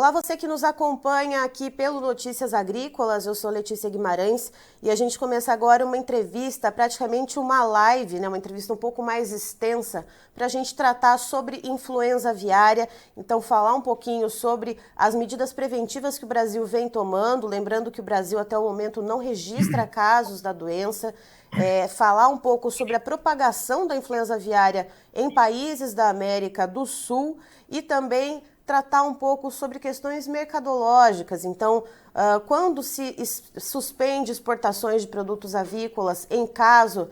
Olá, você que nos acompanha aqui pelo Notícias Agrícolas, eu sou Letícia Guimarães e a gente começa agora uma entrevista, praticamente uma live, né, uma entrevista um pouco mais extensa, para a gente tratar sobre influenza aviária, então falar um pouquinho sobre as medidas preventivas que o Brasil vem tomando, lembrando que o Brasil até o momento não registra casos da doença, falar um pouco sobre a propagação da influenza aviária em países da América do Sul e também tratar um pouco sobre questões mercadológicas. Então, quando se suspende exportações de produtos avícolas em caso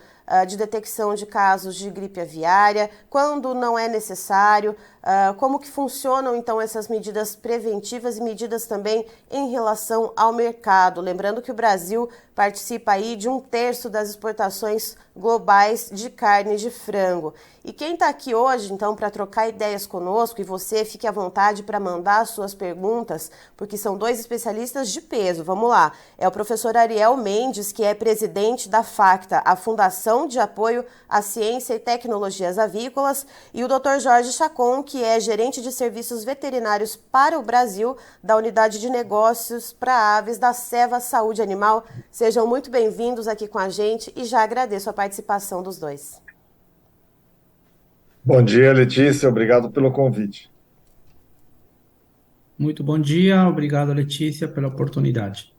de detecção de casos de gripe aviária, quando não é necessário, como que funcionam então essas medidas preventivas e medidas também em relação ao mercado. Lembrando que o Brasil participa aí de 1/3 das exportações globais de carne de frango. E quem está aqui hoje, então, para trocar ideias conosco, e você fique à vontade para mandar as suas perguntas, porque são dois especialistas de peso. Vamos lá. É o professor Ariel Mendes, que é presidente da FACTA, a Fundação de Apoio à Ciência e Tecnologias Avícolas, e o Dr. Jorge Chacon, que é gerente de serviços veterinários para o Brasil, da Unidade de Negócios para Aves da Seva Saúde Animal. Sejam muito bem-vindos aqui com a gente e já agradeço a participação dos dois. Bom dia, Letícia. Obrigado pelo convite. Muito bom dia, obrigado, Letícia, pela oportunidade.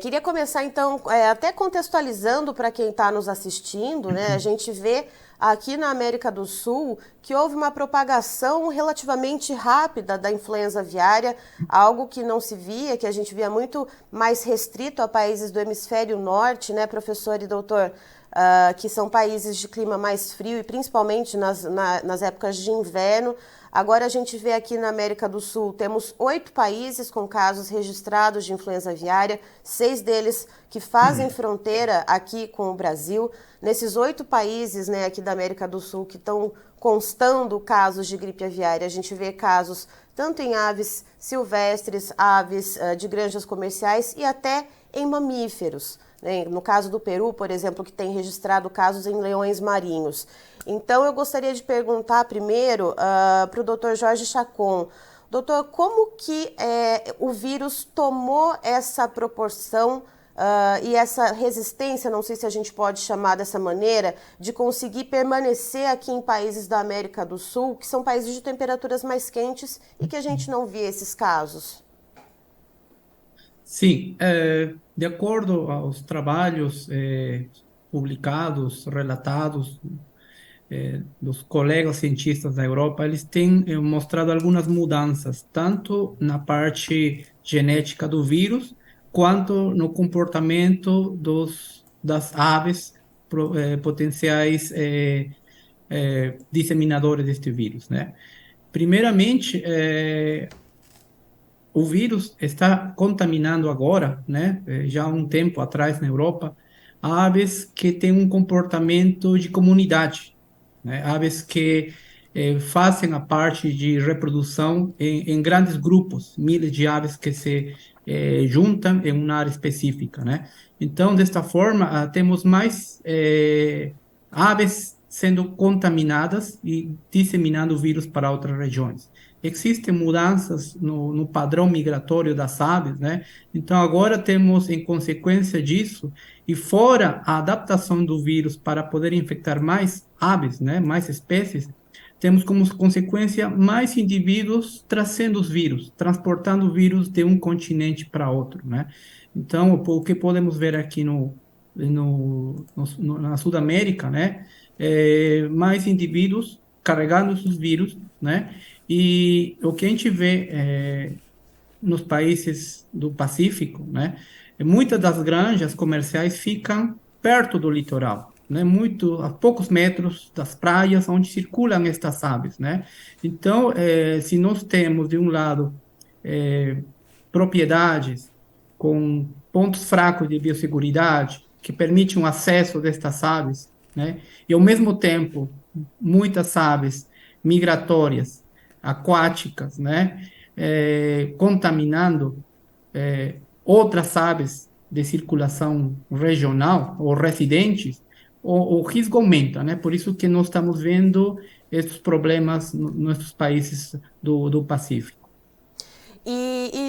Queria começar, então, até contextualizando para quem está nos assistindo, né? A gente vê aqui na América do Sul que houve uma propagação relativamente rápida da influenza aviária, algo que não se via, que a gente via muito mais restrito a países do hemisfério norte, né, professor e doutor? Que são países de clima mais frio e principalmente nas épocas de inverno. Agora a gente vê aqui na América do Sul, temos 8 países com casos registrados de influenza aviária, 6 deles que fazem fronteira aqui com o Brasil. Nesses 8 países, né, aqui da América do Sul que estão constando casos de gripe aviária, a gente vê casos tanto em aves silvestres, aves de granjas comerciais e até em mamíferos. No caso do Peru, por exemplo, que tem registrado casos em leões marinhos. Então, eu gostaria de perguntar primeiro para o Dr. Jorge Chacon. Doutor, como que o vírus tomou essa proporção e essa resistência, não sei se a gente pode chamar dessa maneira, de conseguir permanecer aqui em países da América do Sul, que são países de temperaturas mais quentes e que a gente não vê esses casos? Sim, de acordo aos trabalhos publicados, relatados dos colegas cientistas da Europa, eles têm mostrado algumas mudanças, tanto na parte genética do vírus, quanto no comportamento das aves potenciais disseminadores deste vírus, né? Primeiramente, o vírus está contaminando agora, né, já há um tempo atrás na Europa, aves que têm um comportamento de comunidade, né, aves que fazem a parte de reprodução em grandes grupos, milhares de aves que se juntam em uma área específica, né? Então, desta forma, temos mais aves sendo contaminadas e disseminando o vírus para outras regiões. Existem mudanças no padrão migratório das aves, né? Então, agora temos, em consequência disso, e fora a adaptação do vírus para poder infectar mais aves, né? Mais espécies, temos como consequência mais indivíduos trazendo os vírus, transportando o vírus de um continente para outro, né? Então, o que podemos ver aqui na Sudamérica, né? Mais indivíduos carregando esses vírus, né? E o que a gente vê nos países do Pacífico, né? Muitas das granjas comerciais ficam perto do litoral, né? Muito a poucos metros das praias onde circulam estas aves, né? Então, se nós temos de um lado propriedades com pontos fracos de biosseguridade que permitem o acesso destas aves, né? E ao mesmo tempo muitas aves migratórias, aquáticas, né? Contaminando outras aves de circulação regional ou residentes, o risco aumenta, né? Por isso que nós estamos vendo esses problemas nos países do Pacífico.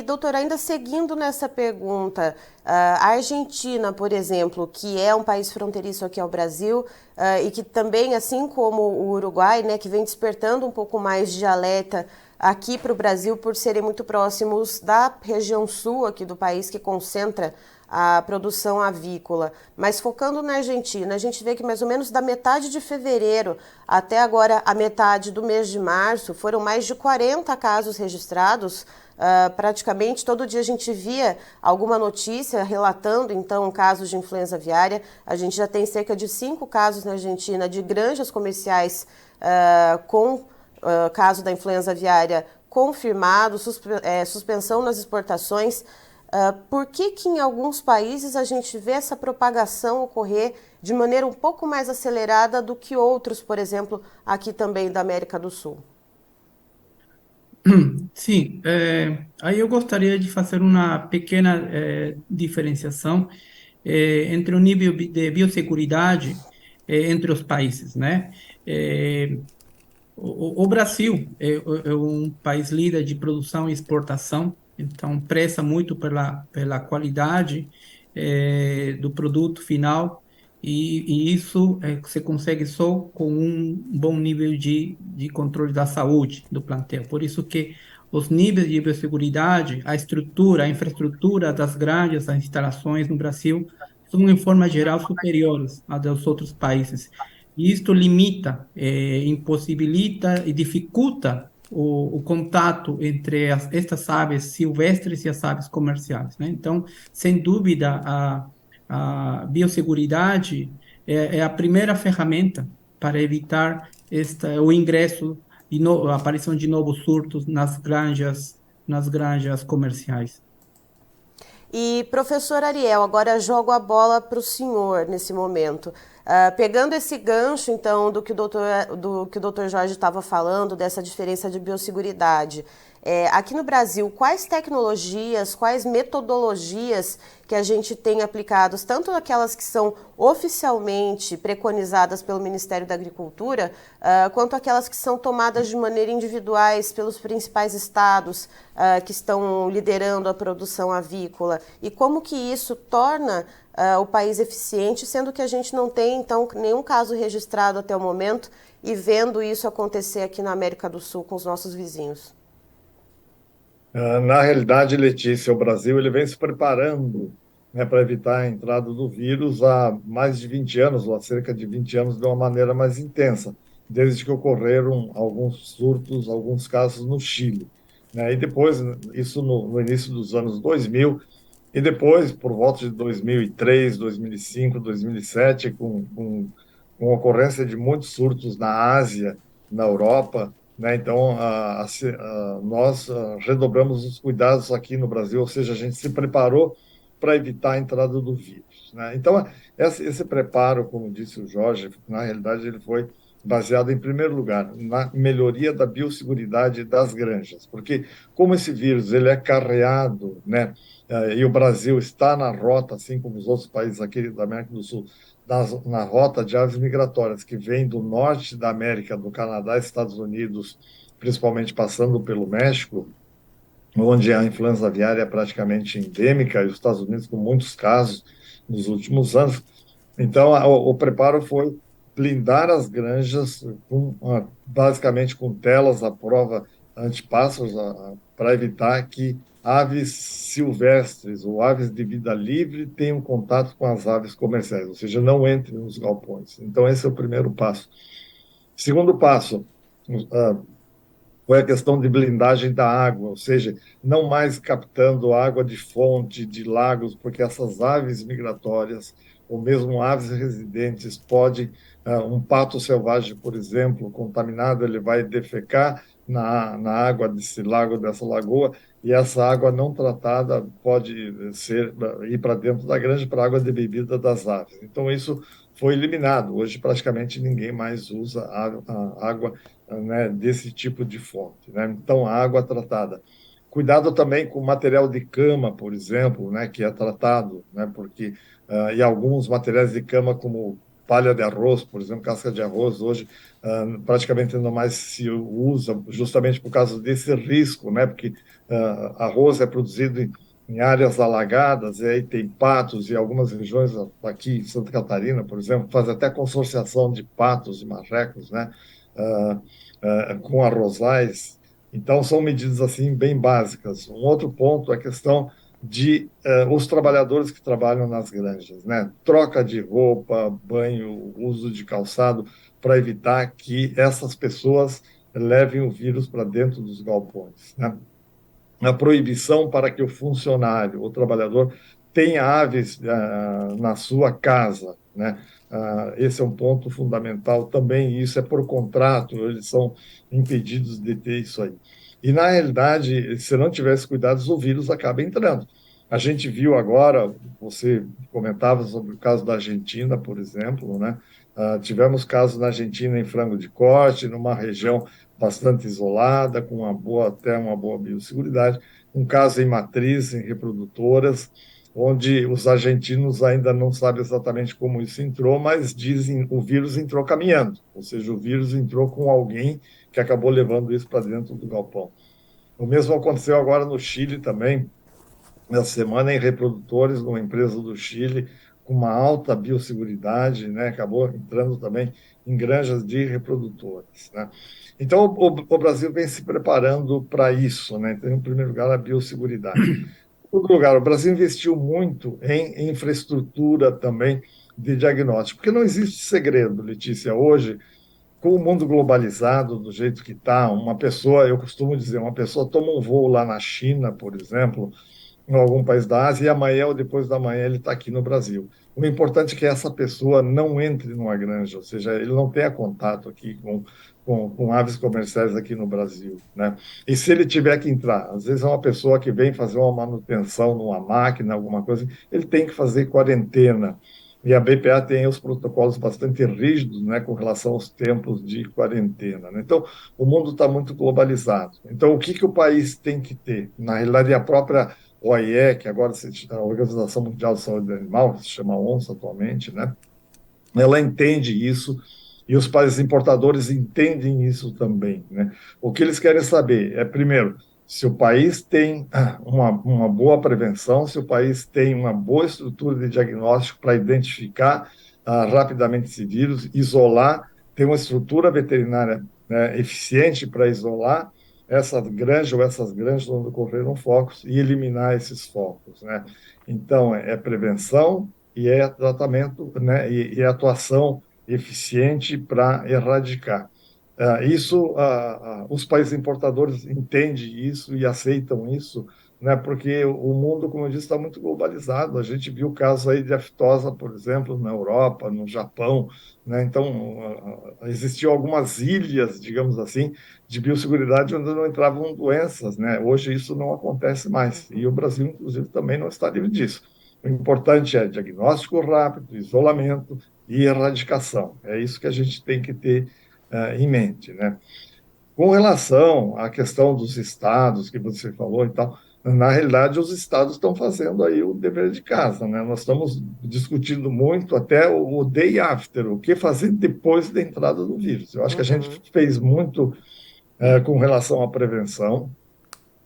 Doutor, ainda seguindo nessa pergunta, a Argentina, por exemplo, que é um país fronteiriço aqui ao Brasil, e que também, assim como o Uruguai, né, que vem despertando um pouco mais de alerta aqui para o Brasil por serem muito próximos da região sul aqui do país, que concentra a produção avícola. Mas focando na Argentina, a gente vê que mais ou menos da metade de fevereiro até agora a metade do mês de março foram mais de 40 casos registrados. Praticamente todo dia a gente via alguma notícia relatando, então, casos de influenza aviária. A gente já tem cerca de 5 casos na Argentina de granjas comerciais com caso da influenza aviária confirmado, suspensão nas exportações. Por que que em alguns países a gente vê essa propagação ocorrer de maneira um pouco mais acelerada do que outros, por exemplo, aqui também da América do Sul? Sim, aí eu gostaria de fazer uma pequena diferenciação entre o nível de biosseguridade entre os países, né? Eh, o Brasil é um país líder de produção e exportação, então preza muito pela qualidade do produto final, e isso você consegue só com um bom nível de controle da saúde do plantel. Por isso que os níveis de biosseguridade, a estrutura, a infraestrutura das grandes, das instalações no Brasil são, em forma geral, superiores às dos outros países. E isto limita, impossibilita e dificulta o contato entre estas aves silvestres e as aves comerciais, né? Então, sem dúvida, a biosseguridade é a primeira ferramenta para evitar o ingresso e a aparição de novos surtos nas granjas comerciais. E, professor Ariel, agora jogo a bola para o senhor nesse momento. Pegando esse gancho, então, do que o doutor Jorge estava falando, dessa diferença de biosseguridade, aqui no Brasil, quais tecnologias, quais metodologias que a gente tem aplicados, tanto aquelas que são oficialmente preconizadas pelo Ministério da Agricultura, quanto aquelas que são tomadas de maneira individuais pelos principais estados que estão liderando a produção avícola, e como que isso torna o país eficiente, sendo que a gente não tem, então, nenhum caso registrado até o momento e vendo isso acontecer aqui na América do Sul com os nossos vizinhos? Na realidade, Letícia, o Brasil ele vem se preparando, né, para evitar a entrada do vírus há mais de 20 anos, ou há cerca de 20 anos, de uma maneira mais intensa, desde que ocorreram alguns surtos, alguns casos no Chile, né? E depois, isso no início dos anos 2000, e depois, por volta de 2003, 2005, 2007, com a ocorrência de muitos surtos na Ásia, na Europa, né? Então, nós redobramos os cuidados aqui no Brasil, ou seja, a gente se preparou para evitar a entrada do vírus, né? Então, esse preparo, como disse o Jorge, na realidade, ele foi baseado, em primeiro lugar, na melhoria da biosseguridade das granjas, porque como esse vírus ele é carreado, né, e o Brasil está na rota, assim como os outros países aqui da América do Sul, na rota de aves migratórias que vem do norte da América, do Canadá, Estados Unidos, principalmente passando pelo México, onde a influenza aviária é praticamente endêmica, e os Estados Unidos com muitos casos nos últimos anos. Então, o preparo foi blindar as granjas basicamente com telas à prova antipássaros, para evitar que aves silvestres ou aves de vida livre tenham contato com as aves comerciais, ou seja, não entrem nos galpões. Então, esse é o primeiro passo. Segundo passo, ah, foi a questão de blindagem da água, ou seja, não mais captando água de fonte, de lagos, porque essas aves migratórias, ou mesmo aves residentes, podem, um pato selvagem, por exemplo, contaminado, ele vai defecar na água desse lago, dessa lagoa, e essa água não tratada pode ir para dentro da granja para a água de bebida das aves. Então, isso foi eliminado. Hoje, praticamente, ninguém mais usa a água, né, desse tipo de fonte, né? Então, a água tratada. Cuidado também com o material de cama, por exemplo, né, que é tratado, né, porque e alguns materiais de cama, como palha de arroz, por exemplo, casca de arroz, hoje praticamente não mais se usa, justamente por causa desse risco, né? Porque arroz é produzido em áreas alagadas, e aí tem patos, e algumas regiões aqui em Santa Catarina, por exemplo, faz até consorciação de patos e marrecos, né? Ah, com arrozais. Então, são medidas assim bem básicas. Um outro ponto é a questão de os trabalhadores que trabalham nas granjas, né? Troca de roupa, banho, uso de calçado, para evitar que essas pessoas levem o vírus para dentro dos galpões, né? A proibição para que o funcionário, o trabalhador, tenha aves na sua casa, né? Esse é um ponto fundamental também, e isso é por contrato, eles são impedidos de ter isso aí. E, na realidade, se não tivesse cuidados, o vírus acaba entrando. A gente viu agora, você comentava sobre o caso da Argentina, por exemplo, né? Tivemos casos na Argentina em frango de corte, numa região bastante isolada, com até uma boa biosseguridade. Um caso em matriz, em reprodutoras, onde os argentinos ainda não sabem exatamente como isso entrou, mas dizem que o vírus entrou caminhando, ou seja, o vírus entrou com alguém que acabou levando isso para dentro do galpão. O mesmo aconteceu agora no Chile também, na semana em reprodutores, numa empresa do Chile, com uma alta biosseguridade, né? Acabou entrando também em granjas de reprodutoras, né? Então, o Brasil vem se preparando para isso, né? Então, em primeiro lugar, a biosseguridade. Em segundo lugar, o Brasil investiu muito em infraestrutura também de diagnóstico, porque não existe segredo, Letícia. Hoje, com o mundo globalizado do jeito que está, uma pessoa, eu costumo dizer, uma pessoa toma um voo lá na China, por exemplo, em algum país da Ásia, e amanhã ou depois da manhã ele está aqui no Brasil. O importante é que essa pessoa não entre numa granja, ou seja, ele não tenha contato aqui com aves comerciais aqui no Brasil, né? E se ele tiver que entrar, às vezes é uma pessoa que vem fazer uma manutenção numa máquina, alguma coisa, ele tem que fazer quarentena. E a BPA tem os protocolos bastante rígidos, né, com relação aos tempos de quarentena, né? Então, o mundo está muito globalizado. Então, o que que o país tem que ter? Na realidade, a própria OIE, que agora a Organização Mundial de Saúde Animal, que se chama ONSA atualmente, né? Ela entende isso e os países importadores entendem isso também, né? O que eles querem saber é, primeiro, se o país tem uma boa prevenção, se o país tem uma boa estrutura de diagnóstico para identificar rapidamente esse vírus, isolar, ter uma estrutura veterinária, né, eficiente para isolar essa granja ou essas granjas onde ocorreram focos e eliminar esses focos, né? Então, é prevenção e é tratamento, né, e atuação eficiente para erradicar. Os países importadores entendem isso e aceitam isso, né, porque o mundo, como eu disse, está muito globalizado. A gente viu o caso aí de aftosa, por exemplo, na Europa, no Japão, né? Então, existiam algumas ilhas, digamos assim, de biosseguridade onde não entravam doenças, né? Hoje isso não acontece mais. E o Brasil, inclusive, também não está livre disso. O importante é diagnóstico rápido, isolamento e erradicação. É isso que a gente tem que ter em mente, né? Com relação à questão dos estados que você falou e tal, na realidade os estados estão fazendo aí o dever de casa, né? Nós estamos discutindo muito até o day after, o que fazer depois da entrada do vírus. Eu acho que a gente fez muito com relação à prevenção.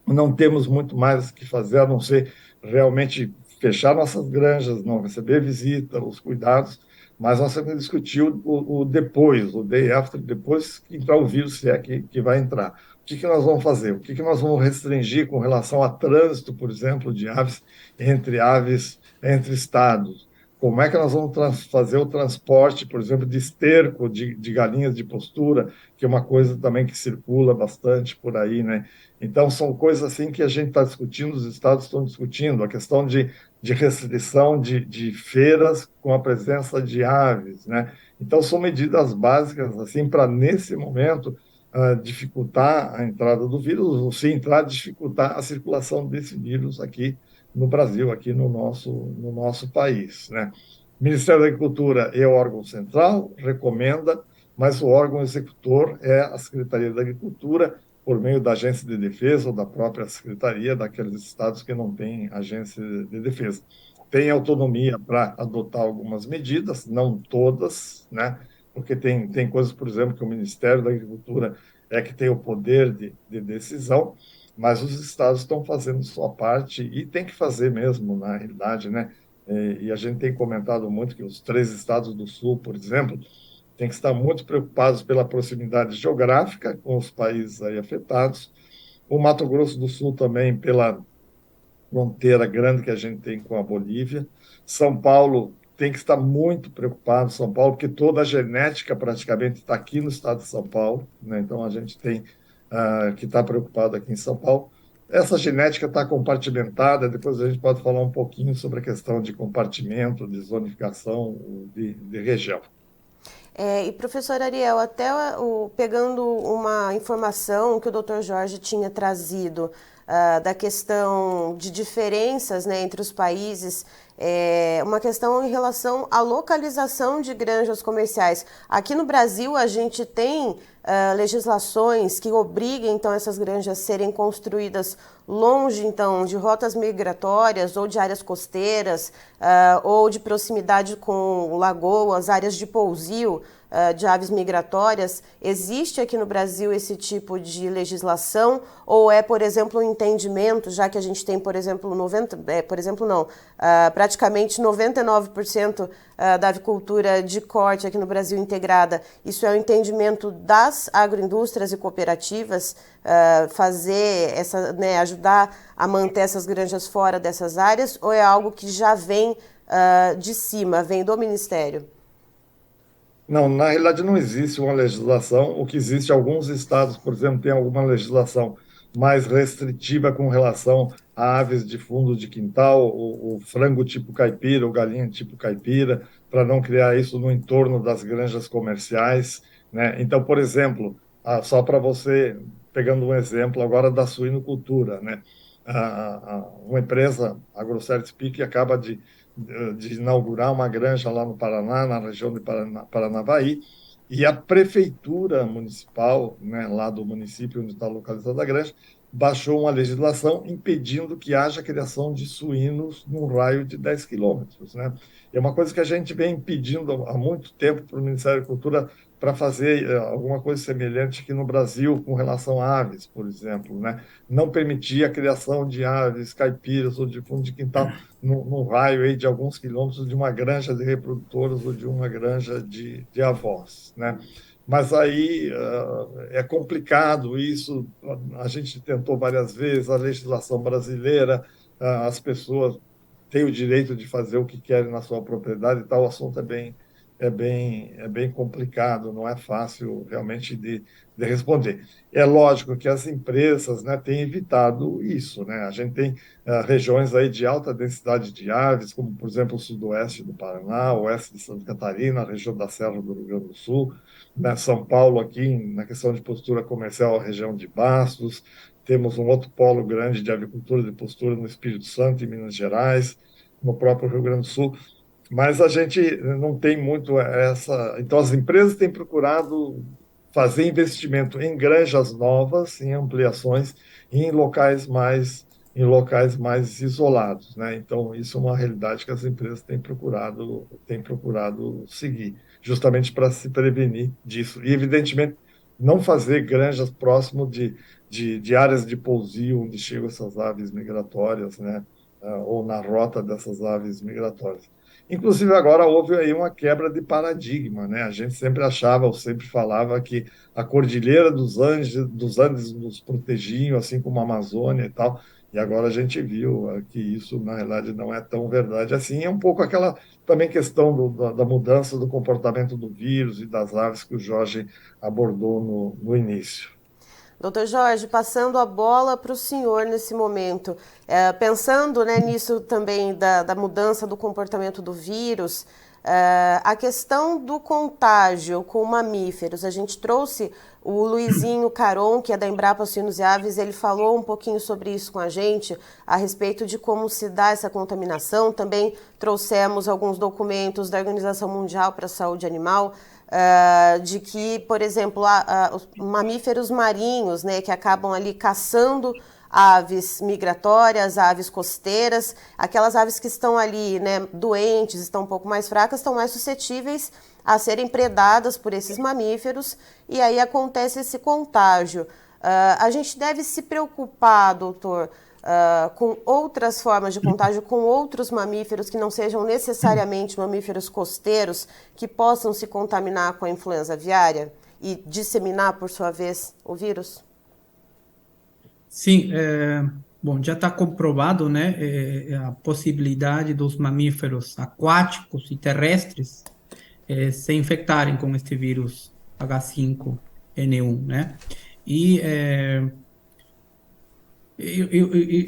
Não temos muito mais o que fazer a não ser realmente fechar nossas granjas, não receber visita, os cuidados, mas nós temos que discutir o depois, o day after, depois que entrar o vírus, se é que vai entrar. O que que nós vamos fazer? O que que nós vamos restringir com relação a trânsito, por exemplo, de aves, entre estados? Como é que nós vamos fazer o transporte, por exemplo, de esterco de galinhas de postura, que é uma coisa também que circula bastante por aí, né? Então, são coisas assim que a gente está discutindo, os estados estão discutindo, a questão de restrição de feiras com a presença de aves, né? Então, são medidas básicas, assim, para, nesse momento, dificultar a entrada do vírus, ou se entrar, dificultar a circulação desse vírus aqui no Brasil, aqui no nosso país, né? O Ministério da Agricultura é o órgão central, recomenda, mas o órgão executor é a Secretaria da Agricultura, por meio da agência de defesa ou da própria secretaria daqueles estados que não têm agência de defesa. tem autonomia para adotar algumas medidas, não todas, né? Porque tem coisas, por exemplo, que o Ministério da Agricultura é que tem o poder de decisão, mas os estados estão fazendo sua parte e tem que fazer mesmo, na realidade, né? E a gente tem comentado muito que os 3 estados do Sul, por exemplo, têm que estar muito preocupados pela proximidade geográfica com os países aí afetados. O Mato Grosso do Sul também pela fronteira grande que a gente tem com a Bolívia. São Paulo tem que estar muito preocupado, São Paulo, porque toda a genética praticamente está aqui no estado de São Paulo, né? Então a gente tem que estar preocupado aqui em São Paulo. Essa genética está compartimentada, depois a gente pode falar um pouquinho sobre a questão de compartimento, de zonificação, de região. E professor Ariel, até pegando uma informação que o Dr. Jorge tinha trazido da questão de diferenças, né, entre os países, uma questão em relação à localização de granjas comerciais. Aqui no Brasil a gente tem legislações que obriguem então essas granjas a serem construídas longe então de rotas migratórias ou de áreas costeiras ou de proximidade com lagoas, áreas de pousio de aves migratórias. Existe aqui no Brasil esse tipo de legislação ou é, por exemplo, um entendimento, já que a gente tem, por exemplo, praticamente 99% da avicultura de corte aqui no Brasil integrada, isso é um entendimento das agroindústrias e cooperativas fazer essa, né, ajudar a manter essas granjas fora dessas áreas, ou é algo que já vem de cima, vem do Ministério? Não, na realidade não existe uma legislação. O que existe, alguns estados, por exemplo, têm alguma legislação mais restritiva com relação a aves de fundo de quintal, o frango tipo caipira, ou galinha tipo caipira, para não criar isso no entorno das granjas comerciais, né? Então, por exemplo, só para você, pegando um exemplo agora da suinocultura, né? Uma empresa, a Grosseries Peak, acaba de inaugurar uma granja lá no Paraná, na região de Paranavaí, e a prefeitura municipal, né, lá do município onde está localizada a granja, baixou uma legislação impedindo que haja criação de suínos num raio de 10 quilômetros, né? É uma coisa que a gente vem pedindo há muito tempo para o Ministério da Cultura para fazer alguma coisa semelhante aqui no Brasil com relação a aves, por exemplo, né? Não permitir a criação de aves caipiras ou de fundo de quintal num raio aí de alguns quilômetros de uma granja de reprodutoras ou de uma granja de avós, né? Mas aí é complicado isso, a gente tentou várias vezes, a legislação brasileira, as pessoas têm o direito de fazer o que querem na sua propriedade e tal, o assunto é bem complicado, não é fácil realmente de responder. É lógico que as empresas, né, têm evitado isso, né? A gente tem regiões aí de alta densidade de aves, como, por exemplo, o sudoeste do Paraná, o oeste de Santa Catarina, a região da Serra do Rio Grande do Sul, né? São Paulo aqui, na questão de postura comercial, a região de Bastos, temos um outro polo grande de avicultura de postura no Espírito Santo, em Minas Gerais, no próprio Rio Grande do Sul, mas a gente não tem muito essa. Então, as empresas têm procurado fazer investimento em granjas novas, em ampliações, e em locais mais isolados, né? Então, isso é uma realidade que as empresas têm procurado seguir, justamente para se prevenir disso. E, evidentemente, não fazer granjas próximo de áreas de pousio onde chegam essas aves migratórias, né? Ou na rota dessas aves migratórias. Inclusive, agora houve aí uma quebra de paradigma, né? A gente sempre achava, ou sempre falava que a Cordilheira dos Andes nos protegiam, assim como a Amazônia e tal, e agora a gente viu que isso, na realidade, não é tão verdade assim. É um pouco aquela também questão da mudança do comportamento do vírus e das aves que o Jorge abordou no início. Doutor Jorge, passando a bola para o senhor nesse momento, pensando, né, nisso também da mudança do comportamento do vírus, a questão do contágio com mamíferos, a gente trouxe o Luizinho Caron, que é da Embrapa Suínos e Aves, ele falou um pouquinho sobre isso com a gente, a respeito de como se dá essa contaminação. Também trouxemos alguns documentos da Organização Mundial para a Saúde Animal, de que, por exemplo, os mamíferos marinhos, né, que acabam ali caçando aves migratórias, aves costeiras, aquelas aves que estão ali, né, doentes, estão um pouco mais fracas, estão mais suscetíveis a serem predadas por esses mamíferos, e aí acontece esse contágio. A gente deve se preocupar, doutor, com outras formas de contágio, com outros mamíferos que não sejam necessariamente mamíferos costeiros, que possam se contaminar com a influenza aviária e disseminar, por sua vez, o vírus? Sim, bom, já está comprovado, né, a possibilidade dos mamíferos aquáticos e terrestres se infectarem com este vírus H5N1, né? E,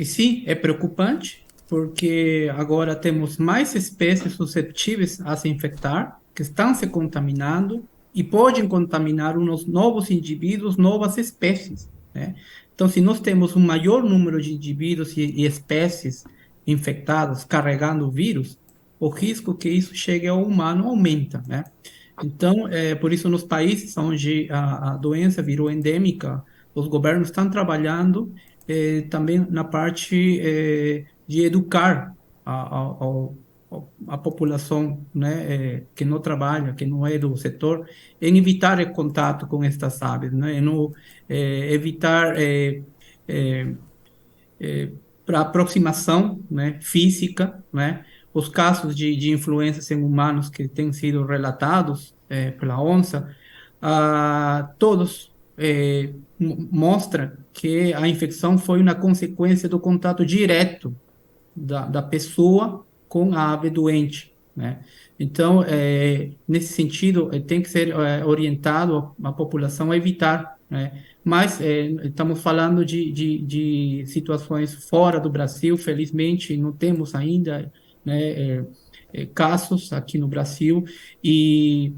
sim, é preocupante, porque agora temos mais espécies suscetíveis a se infectar, que estão se contaminando e podem contaminar uns novos indivíduos, novas espécies, né? Então, se nós temos um maior número de indivíduos e espécies infectadas carregando o vírus, o risco que isso chegue ao humano aumenta, né? Então, por isso, nos países onde a doença virou endêmica, os governos estão trabalhando também na parte de educar a população, né, que não trabalha, que não é do setor, em evitar o contato com estas aves, né, no, evitar para aproximação, né, física, né, os casos de influências em humanos que têm sido relatados pela onça, todos mostram que a infecção foi uma consequência do contato direto da pessoa com a ave doente, né? Então, nesse sentido, tem que ser orientado a população a evitar, né? Mas estamos falando de situações fora do Brasil, felizmente não temos ainda, né, casos aqui no Brasil, e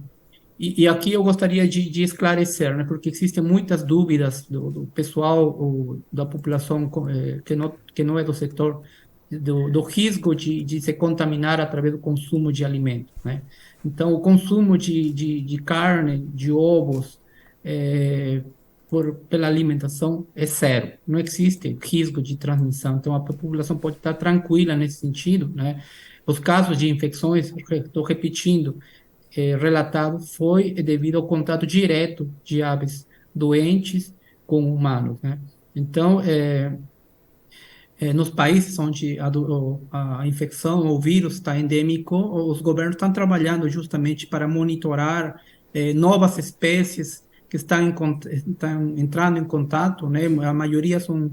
aqui eu gostaria de esclarecer, né, porque existem muitas dúvidas do pessoal, da população que não é do setor, do risco de se contaminar através do consumo de alimentos, né? Então, o consumo de carne, de ovos, pela alimentação é zero. Não existe risco de transmissão. Então, a população pode estar tranquila nesse sentido, né? Os casos de infecções, estou repetindo, relatado foi devido ao contato direto de aves doentes com humanos, né? Então, nos países onde a infecção ou vírus está endêmico, os governos estão trabalhando justamente para monitorar novas espécies que estão entrando em contato, né? A maioria são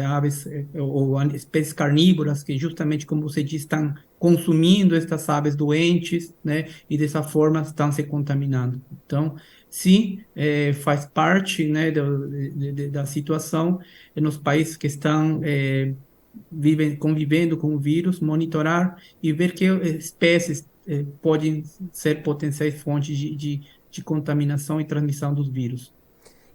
aves ou espécies carnívoras que justamente, como você diz, estão consumindo estas aves doentes, né? E dessa forma estão se contaminando. Então, sim, faz parte, né, da situação nos países que estão convivendo com o vírus, monitorar e ver que espécies podem ser potenciais fontes de contaminação e transmissão dos vírus.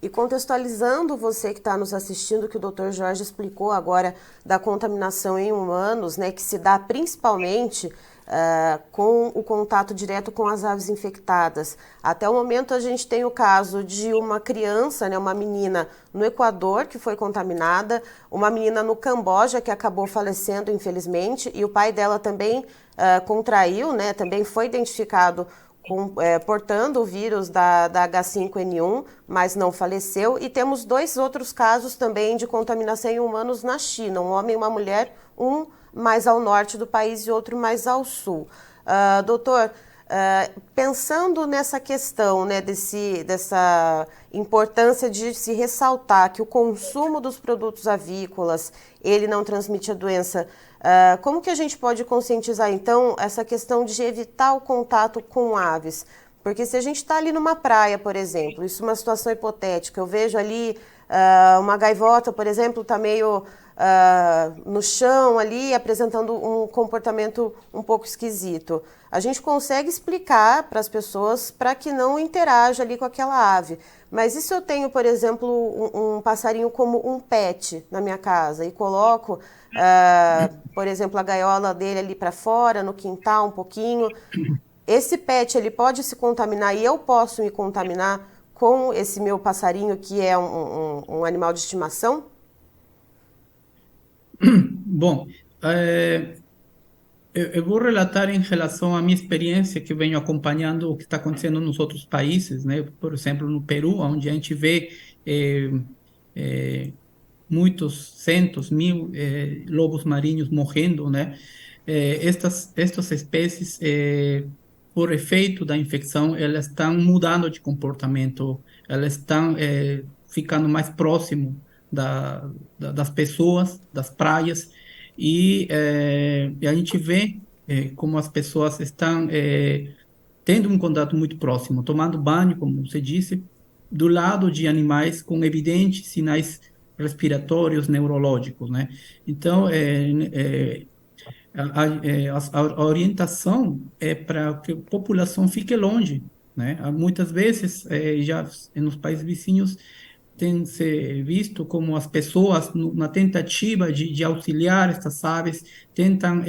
E contextualizando você que está nos assistindo, que o Dr. Jorge explicou agora da contaminação em humanos, né, que se dá principalmente com o contato direto com as aves infectadas. Até o momento a gente tem o caso de uma criança, né, uma menina no Equador que foi contaminada, uma menina no Camboja que acabou falecendo infelizmente, e o pai dela também contraiu, né, também foi identificado portando o vírus da H5N1, mas não faleceu. E temos 2 outros casos também de contaminação em humanos na China, um homem e uma mulher, um mais ao norte do país e outro mais ao sul. Doutor, pensando nessa questão, né, dessa importância de se ressaltar que o consumo dos produtos avícolas, ele não transmite a doença, como que a gente pode conscientizar, então, essa questão de evitar o contato com aves? Porque se a gente está ali numa praia, por exemplo, isso é uma situação hipotética, eu vejo ali uma gaivota, por exemplo, está meio no chão ali, apresentando um comportamento um pouco esquisito. A gente consegue explicar para as pessoas para que não interaja ali com aquela ave. Mas e se eu tenho, por exemplo, um passarinho como um pet na minha casa e coloco, por exemplo, a gaiola dele ali para fora, no quintal um pouquinho, esse pet ele pode se contaminar e eu posso me contaminar com esse meu passarinho que é um animal de estimação? Bom, eu vou relatar em relação à minha experiência, que eu venho acompanhando o que está acontecendo nos outros países, né? Por exemplo, no Peru, onde a gente vê eh, eh, muitos centos, mil lobos marinhos morrendo, né? Estas espécies, por efeito da infecção, elas estão mudando de comportamento, elas estão ficando mais próximo das pessoas, das praias, e a gente vê como as pessoas estão tendo um contato muito próximo, tomando banho, como você disse, do lado de animais com evidentes sinais respiratórios, neurológicos, né? Então, a orientação é para que a população fique longe, né? Muitas vezes, já nos países vizinhos, tem se visto como as pessoas, na tentativa de auxiliar estas aves, tentam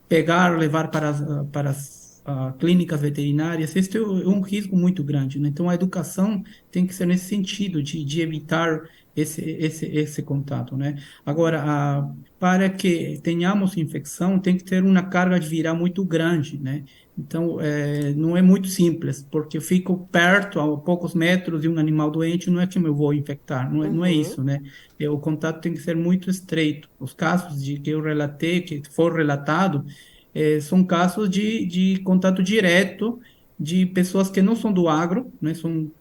pegar, levar para as clínicas veterinárias. Este é um risco muito grande, né? Então, a educação tem que ser nesse sentido, de evitar esse contato, né? Agora, para que tenhamos infecção, tem que ter uma carga viral muito grande, né? Então, não é muito simples, porque eu fico perto, a poucos metros de um animal doente, não é que eu vou infectar, não é Uhum. isso, né? O contato tem que ser muito estreito. Os casos de que eu relatei, que for relatado, são casos de contato direto de pessoas que não são do agro, né? São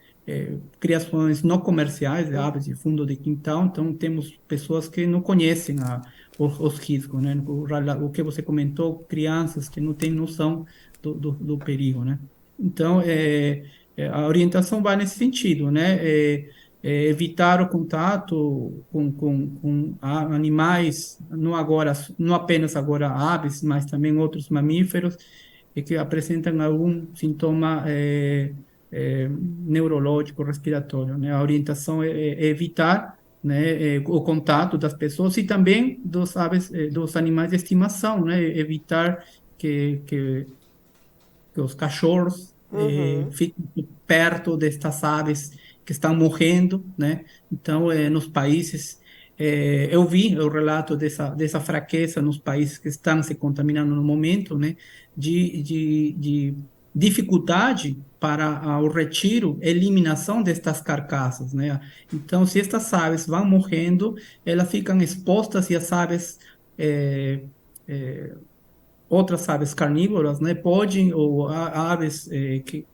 criações não comerciais, aves de fundo de quintal. Então, temos pessoas que não conhecem os riscos, né? O que você comentou, crianças que não têm noção do perigo, né? Então, a orientação vai nesse sentido, né? Evitar o contato com animais, não apenas agora aves, mas também outros mamíferos, e que apresentam algum sintoma neurológico, respiratório, né? A orientação é evitar, né, o contato das pessoas e também dos aves, dos animais de estimação, né? Evitar que os cachorros Uhum. fiquem perto destas aves que estão morrendo, né? Então, nos países, eu vi o relato dessa fraqueza nos países que estão se contaminando no momento, né? De dificuldade para o retiro, eliminação destas carcaças, né? Então, se estas aves vão morrendo, elas ficam expostas e as aves outras aves carnívoras, né, podem, ou aves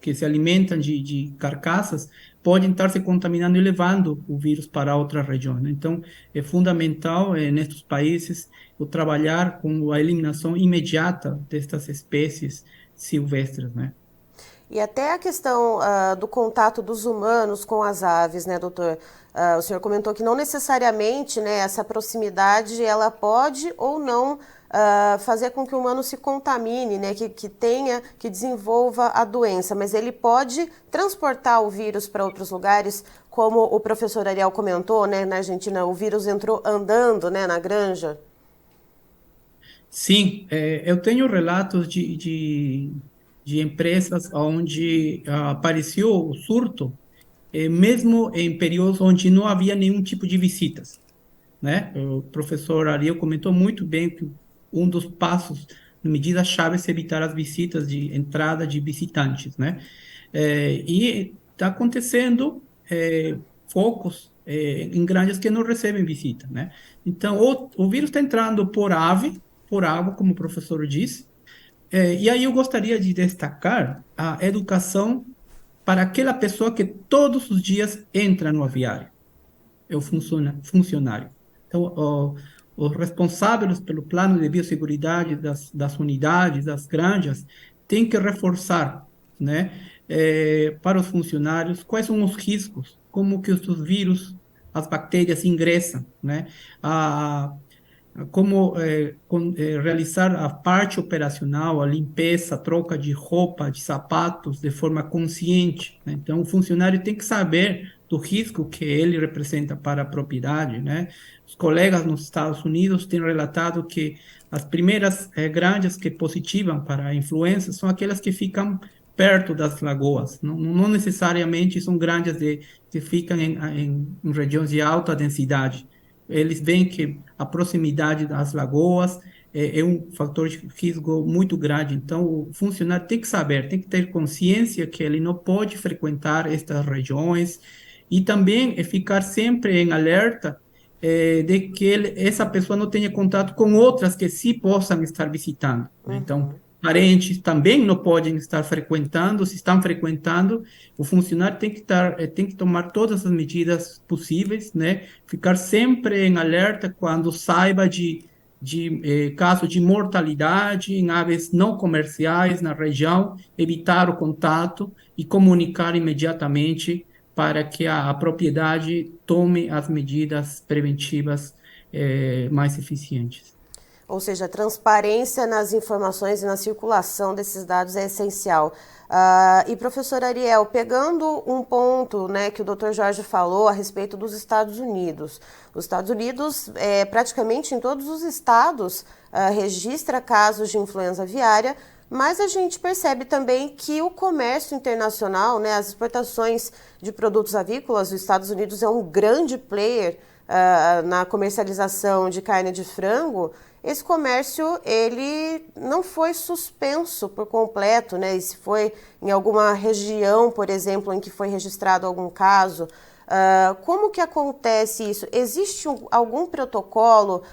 que se alimentam de carcaças, podem estar se contaminando e levando o vírus para outras regiões, né? Então, é fundamental, nestes países, o trabalhar com a eliminação imediata destas espécies silvestres, né? E até a questão do contato dos humanos com as aves, né, doutor? O senhor comentou que não necessariamente, né, essa proximidade ela pode ou não fazer com que o humano se contamine, né, que tenha, que desenvolva a doença, mas ele pode transportar o vírus para outros lugares, como o professor Ariel comentou, né, na Argentina o vírus entrou andando, né, na granja. Sim, eu tenho relatos de empresas onde apareceu o surto, mesmo em períodos onde não havia nenhum tipo de visitas, né? O professor Ariel comentou muito bem que um dos passos, medidas chaves, é evitar as visitas de entrada de visitantes, né? E está acontecendo focos em granjas que não recebem visita, né? Então, o vírus está entrando por ave, por água, como o professor disse, e aí eu gostaria de destacar a educação para aquela pessoa que todos os dias entra no aviário, é o funcionário. Então, os responsáveis pelo plano de biosseguridade das unidades, das granjas, têm que reforçar, né, para os funcionários quais são os riscos, como que os vírus, as bactérias ingressam, né, a, como realizar a parte operacional, a limpeza, a troca de roupa, de sapatos, de forma consciente, né? Então, o funcionário tem que saber do risco que ele representa para a propriedade, né? Os colegas nos Estados Unidos têm relatado que as primeiras granjas que positivam para a influenza são aquelas que ficam perto das lagoas, não necessariamente são granjas que ficam em regiões de alta densidade. eles veem que a proximidade das lagoas é um fator de risco muito grande. Então, o funcionário tem que saber, tem que ter consciência que ele não pode frequentar estas regiões e também ficar sempre em alerta de que essa pessoa não tenha contato com outras que sim possam estar visitando, né? Então, Uhum. parentes também não podem estar frequentando, se estão frequentando, o funcionário tem que estar, tem que tomar todas as medidas possíveis, né? Ficar sempre em alerta quando saiba de caso de mortalidade em aves não comerciais na região, evitar o contato e comunicar imediatamente para que a propriedade tome as medidas preventivas mais eficientes. Ou seja, a transparência nas informações e na circulação desses dados é essencial. E professor Ariel, pegando um ponto, né, que o Dr. Jorge falou a respeito dos Estados Unidos. Os Estados Unidos, praticamente em todos os estados, registra casos de influenza aviária, mas a gente percebe também que o comércio internacional, né, as exportações de produtos avícolas, os Estados Unidos é um grande player na comercialização de carne de frango. Esse comércio, ele não foi suspenso por completo, né? E se foi em alguma região, por exemplo, em que foi registrado algum caso, como que acontece isso? Existe algum protocolo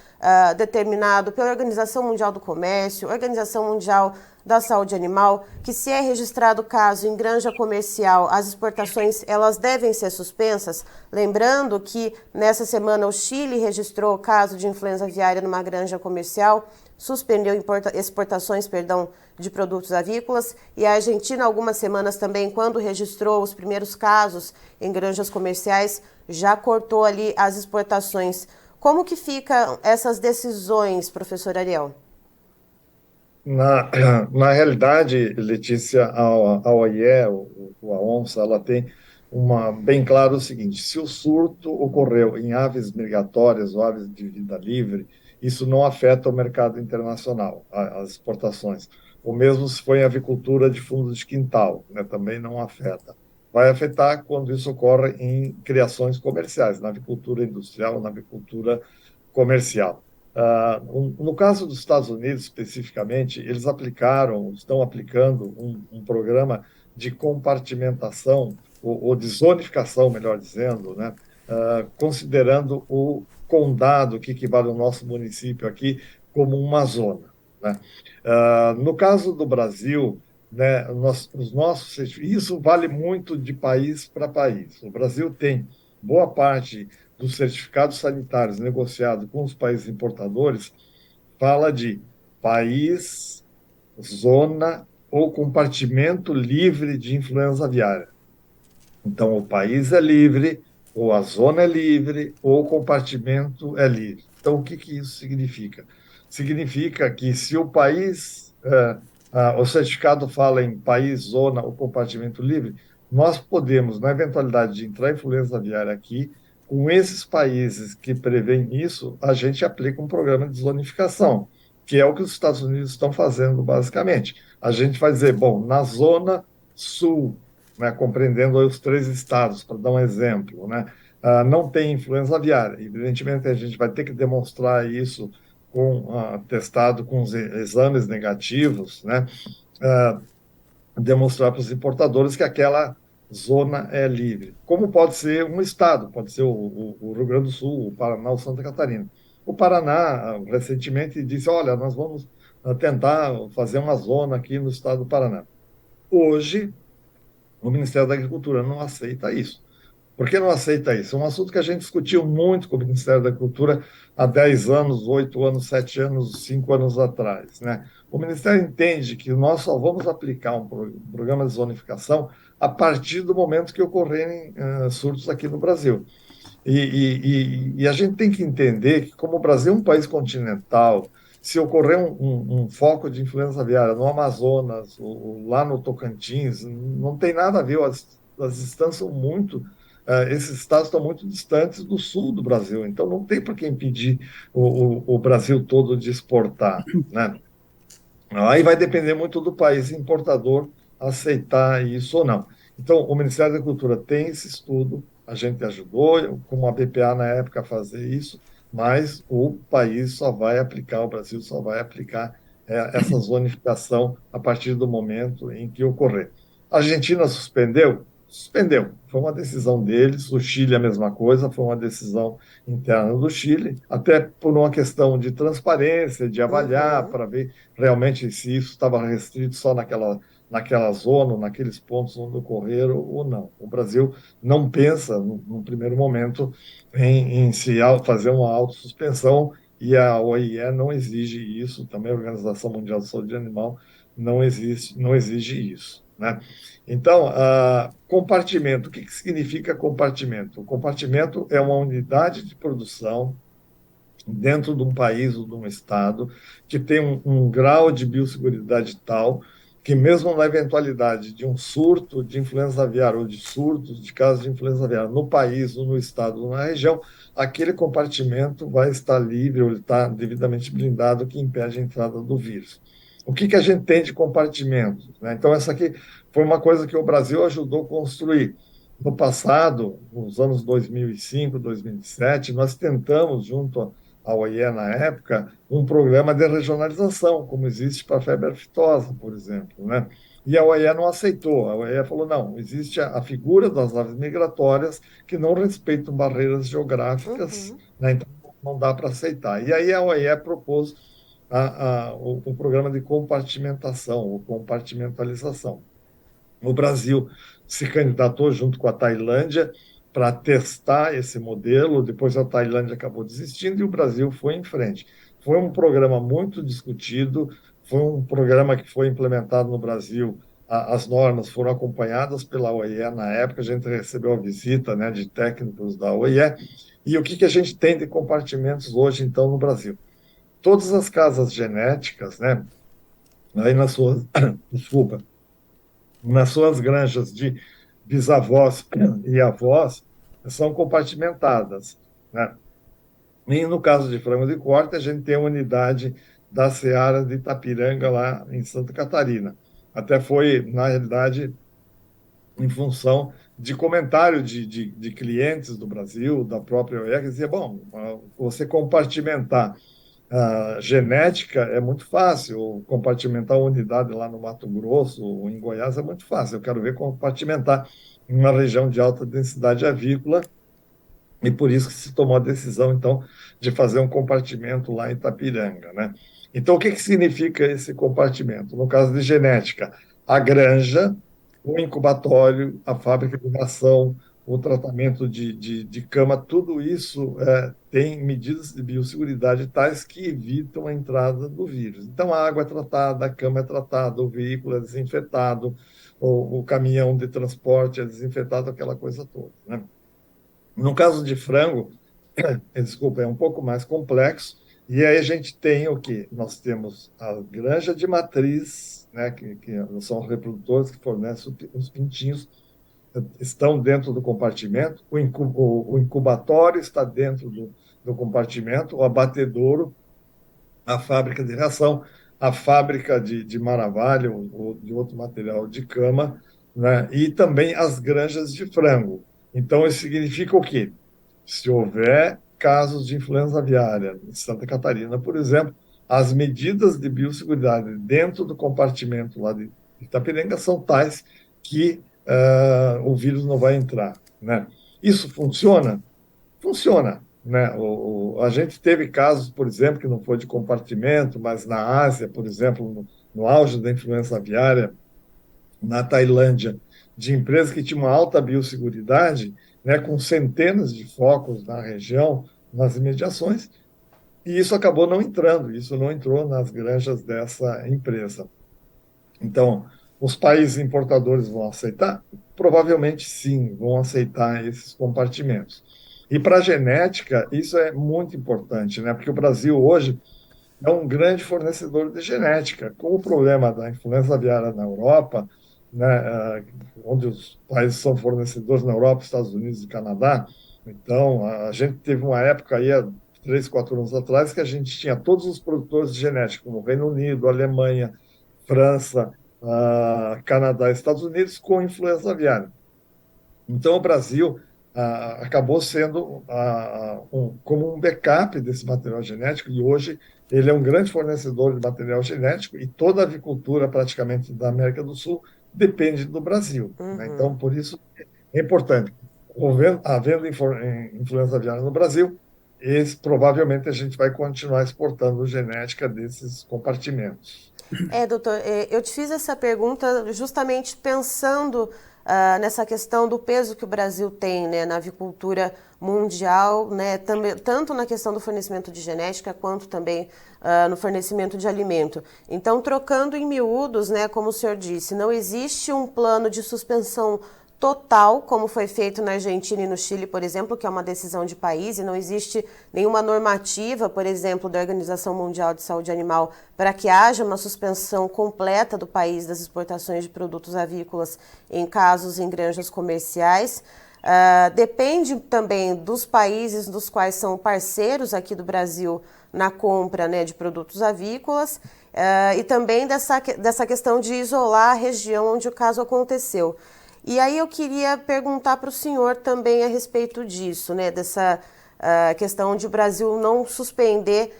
determinado pela Organização Mundial do Comércio, Organização Mundial da Saúde Animal, que se é registrado caso em granja comercial, as exportações elas devem ser suspensas? Lembrando que nessa semana o Chile registrou caso de influenza aviária numa granja comercial, suspendeu exportações, de produtos avícolas, e a Argentina, algumas semanas também, quando registrou os primeiros casos em granjas comerciais, já cortou ali as exportações. Como que ficam essas decisões, professor Ariel? Na, na realidade, Letícia, a OIE, a ONSA, ela tem bem claro o seguinte: se o surto ocorreu em aves migratórias ou aves de vida livre, isso não afeta o mercado internacional, as exportações. O mesmo se for em avicultura de fundo de quintal, né, também não afeta. Vai afetar quando isso ocorre em criações comerciais, na avicultura industrial, na avicultura comercial. No caso dos Estados Unidos, especificamente, eles estão aplicando um programa de compartimentação, ou de zonificação, melhor dizendo, né? Considerando o condado, que equivale ao nosso município aqui, como uma zona, né? No caso do Brasil, né, isso vale muito de país para país. O Brasil tem boa parte dos certificados sanitários negociados com os países importadores, fala de país, zona ou compartimento livre de influenza aviária. Então, o país é livre, ou a zona é livre, ou o compartimento é livre. Então, o que que isso significa? Significa que se o país, o certificado fala em país, zona ou compartimento livre, nós podemos, na eventualidade de entrar influenza aviária aqui, com esses países que prevêem isso, a gente aplica um programa de zonificação, que é o que os Estados Unidos estão fazendo, basicamente. A gente vai dizer, bom, na zona sul, né, compreendendo os três estados, para dar um exemplo, né, não tem influenza aviária. Evidentemente, a gente vai ter que demonstrar isso testado com os exames negativos, né, demonstrar para os importadores que aquela zona é livre. Como pode ser um estado, pode ser o Rio Grande do Sul, o Paraná ou Santa Catarina. O Paraná, recentemente, disse, olha, nós vamos tentar fazer uma zona aqui no estado do Paraná. Hoje, o Ministério da Agricultura não aceita isso. Por que não aceita isso? É um assunto que a gente discutiu muito com o Ministério da Agricultura há 10 anos, 8 anos, 7 anos, 5 anos atrás, né? O Ministério entende que nós só vamos aplicar um programa de zonificação a partir do momento que ocorrerem surtos aqui no Brasil. E a gente tem que entender que, como o Brasil é um país continental, se ocorrer um foco de influenza aviária no Amazonas, ou lá no Tocantins, não tem nada a ver, as distâncias são muito. Esses estados estão muito distantes do sul do Brasil, então não tem por que impedir o Brasil todo de exportar, né? Aí vai depender muito do país importador aceitar isso ou não. Então, o Ministério da Agricultura tem esse estudo, a gente ajudou, como a BPA na época, a fazer isso, mas o país só vai aplicar, o Brasil só vai aplicar essa zonificação a partir do momento em que ocorrer. A Argentina suspendeu? Suspendeu. Foi uma decisão deles. O Chile, a mesma coisa, foi uma decisão interna do Chile, até por uma questão de transparência, de avaliar, Uhum. para ver realmente se isso estava restrito só naquela zona, naqueles pontos onde ocorreram ou não. O Brasil não pensa, no primeiro momento, em fazer uma autossuspensão, e a OIE não exige isso, também a Organização Mundial de Saúde Animal não exige isso, né? Então, compartimento, o que significa compartimento? O compartimento é uma unidade de produção dentro de um país ou de um estado que tem um grau de biosseguridade tal que mesmo na eventualidade de um surto de influenza aviária ou de surtos de casos de influenza aviária no país ou no estado ou na região, aquele compartimento vai estar livre ou está devidamente blindado que impede a entrada do vírus. O que a gente tem de compartimentos, né? Então, essa aqui foi uma coisa que o Brasil ajudou a construir. No passado, nos anos 2005, 2007, nós tentamos, junto a OIE na época, um programa de regionalização, como existe para a febre aftosa, por exemplo, né? E a OIE não aceitou. A OIE falou, não, existe a figura das aves migratórias que não respeitam barreiras geográficas, Uhum. né? Então não dá para aceitar. E aí a OIE propôs o programa de compartimentação, ou compartimentalização. O Brasil se candidatou junto com a Tailândia para testar esse modelo, depois a Tailândia acabou desistindo e o Brasil foi em frente. Foi um programa muito discutido, foi um programa que foi implementado no Brasil, as normas foram acompanhadas pela OIE na época, a gente recebeu a visita, né, de técnicos da OIE, e o que a gente tem de compartimentos hoje, então, no Brasil? Todas as casas genéticas, né, aí nas suas, desculpa, nas suas granjas de bisavós e avós, são compartimentadas, né? E no caso de frango de corte, a gente tem a unidade da Seara de Itapiranga, lá em Santa Catarina. Até foi, na realidade, em função de comentário de clientes do Brasil, da própria OEA, que dizia, bom, você compartimentar genética é muito fácil, compartimentar uma unidade lá no Mato Grosso ou em Goiás é muito fácil. Eu quero ver compartimentar em uma região de alta densidade avícola, e por isso que se tomou a decisão, então, de fazer um compartimento lá em Itapiranga, né? Então, o que significa esse compartimento? No caso de genética, a granja, o incubatório, a fábrica de ração, o tratamento de cama, tudo isso tem medidas de biosseguridade tais que evitam a entrada do vírus. Então, a água é tratada, a cama é tratada, o veículo é desinfetado, o caminhão de transporte é desinfetado, aquela coisa toda, né? No caso de frango, desculpa, é um pouco mais complexo. E aí a gente tem o quê? Nós temos a granja de matriz, né, que são os reprodutores que fornecem os pintinhos, estão dentro do compartimento. O incubatório está dentro do compartimento, o abatedouro, a fábrica de ração, a fábrica de maravalho ou de outro material de cama, né, e também as granjas de frango. Então, isso significa o quê? Se houver casos de influenza aviária em Santa Catarina, por exemplo, as medidas de biosseguridade dentro do compartimento lá de Itapiranga são tais que o vírus não vai entrar, né? Isso funciona? Funciona, né? A gente teve casos, por exemplo, que não foi de compartimento, mas na Ásia, por exemplo, no auge da influenza aviária, na Tailândia, de empresas que tinham uma alta biosseguridade, né, com centenas de focos na região, nas imediações, e isso acabou não entrando, isso não entrou nas granjas dessa empresa. Então, os países importadores vão aceitar? Provavelmente sim, vão aceitar esses compartimentos. E para a genética, isso é muito importante, né? Porque o Brasil hoje é um grande fornecedor de genética. Com o problema da influenza aviária na Europa, né, onde os países são fornecedores na Europa, Estados Unidos e Canadá, então a gente teve uma época aí, há 3, 4 anos atrás, que a gente tinha todos os produtores de genética, como Reino Unido, Alemanha, França, Canadá e Estados Unidos, com influenza aviária. Então, o Brasil acabou sendo como um backup desse material genético, e hoje ele é um grande fornecedor de material genético, e toda a avicultura praticamente da América do Sul depende do Brasil, né? Então, por isso é importante. Havendo influenza aviária no Brasil, provavelmente a gente vai continuar exportando genética desses compartimentos. Doutor, eu te fiz essa pergunta justamente pensando nessa questão do peso que o Brasil tem, né, na avicultura mundial, né, também, tanto na questão do fornecimento de genética quanto também no fornecimento de alimento. Então, trocando em miúdos, né, como o senhor disse, não existe um plano de suspensão total, como foi feito na Argentina e no Chile, por exemplo, que é uma decisão de país, e não existe nenhuma normativa, por exemplo, da Organização Mundial de Saúde Animal para que haja uma suspensão completa do país das exportações de produtos avícolas em casos em granjas comerciais. Depende também dos países dos quais são parceiros aqui do Brasil na compra, né, de produtos avícolas, e também dessa questão de isolar a região onde o caso aconteceu. E aí eu queria perguntar para o senhor também a respeito disso, né, dessa questão de o Brasil não suspender,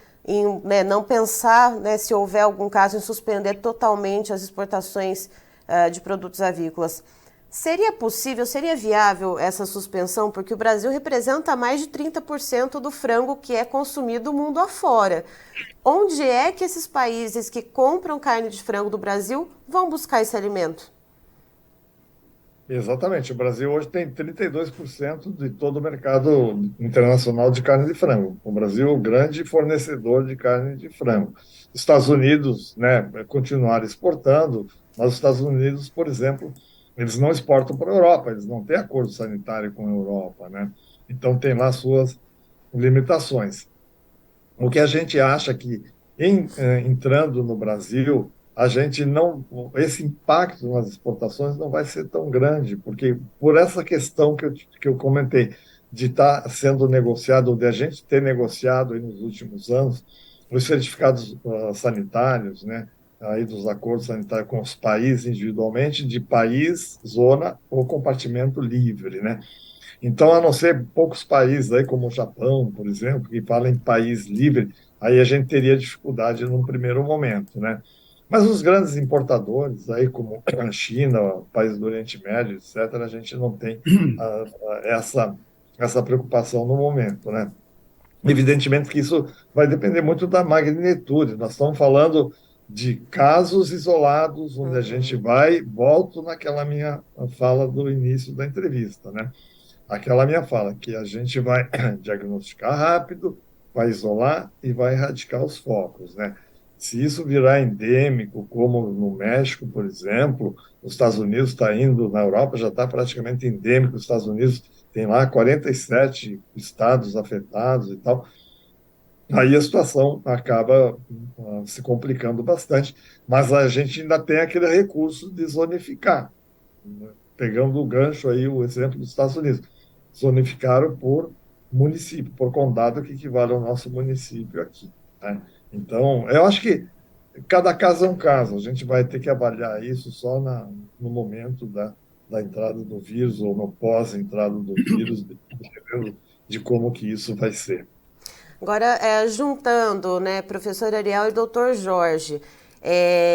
né, não pensar, né, se houver algum caso, em suspender totalmente as exportações de produtos avícolas. Seria possível, seria viável essa suspensão? Porque o Brasil representa mais de 30% do frango que é consumido mundo afora. Onde é que esses países que compram carne de frango do Brasil vão buscar esse alimento? Exatamente. O Brasil hoje tem 32% de todo o mercado internacional de carne de frango. O Brasil é um grande fornecedor de carne de frango. Estados Unidos, né, continuaram exportando, mas os Estados Unidos, por exemplo, eles não exportam para a Europa, eles não têm acordo sanitário com a Europa, né? Então tem lá suas limitações. O que a gente acha que, entrando no Brasil, a gente não, esse impacto nas exportações não vai ser tão grande, porque por essa questão que eu comentei, de estar sendo negociado, ou de a gente ter negociado aí nos últimos anos, os certificados sanitários, né, aí dos acordos sanitários com os países individualmente, de país, zona ou compartimento livre, né? Então, a não ser poucos países aí, como o Japão, por exemplo, que falam em país livre, aí a gente teria dificuldade num primeiro momento, né? Mas os grandes importadores, aí como a China, países do Oriente Médio, etc., a gente não tem essa preocupação no momento, né? Evidentemente que isso vai depender muito da magnitude. Nós estamos falando de casos isolados, onde a gente volto naquela minha fala do início da entrevista, né? Aquela minha fala, que a gente vai diagnosticar rápido, vai isolar e vai erradicar os focos, né? Se isso virar endêmico, como no México, por exemplo, os Estados Unidos está indo, na Europa já está praticamente endêmico, os Estados Unidos tem lá 47 estados afetados e tal, aí a situação acaba se complicando bastante, mas a gente ainda tem aquele recurso de zonificar, né? Pegando o gancho aí, o exemplo dos Estados Unidos, zonificaram por município, por condado, que equivale ao nosso município aqui, né? Então, eu acho que cada caso é um caso, a gente vai ter que avaliar isso só no momento da entrada do vírus ou no pós-entrada do vírus, dependendo de como que isso vai ser. Agora, juntando, né, professor Ariel e doutor Jorge,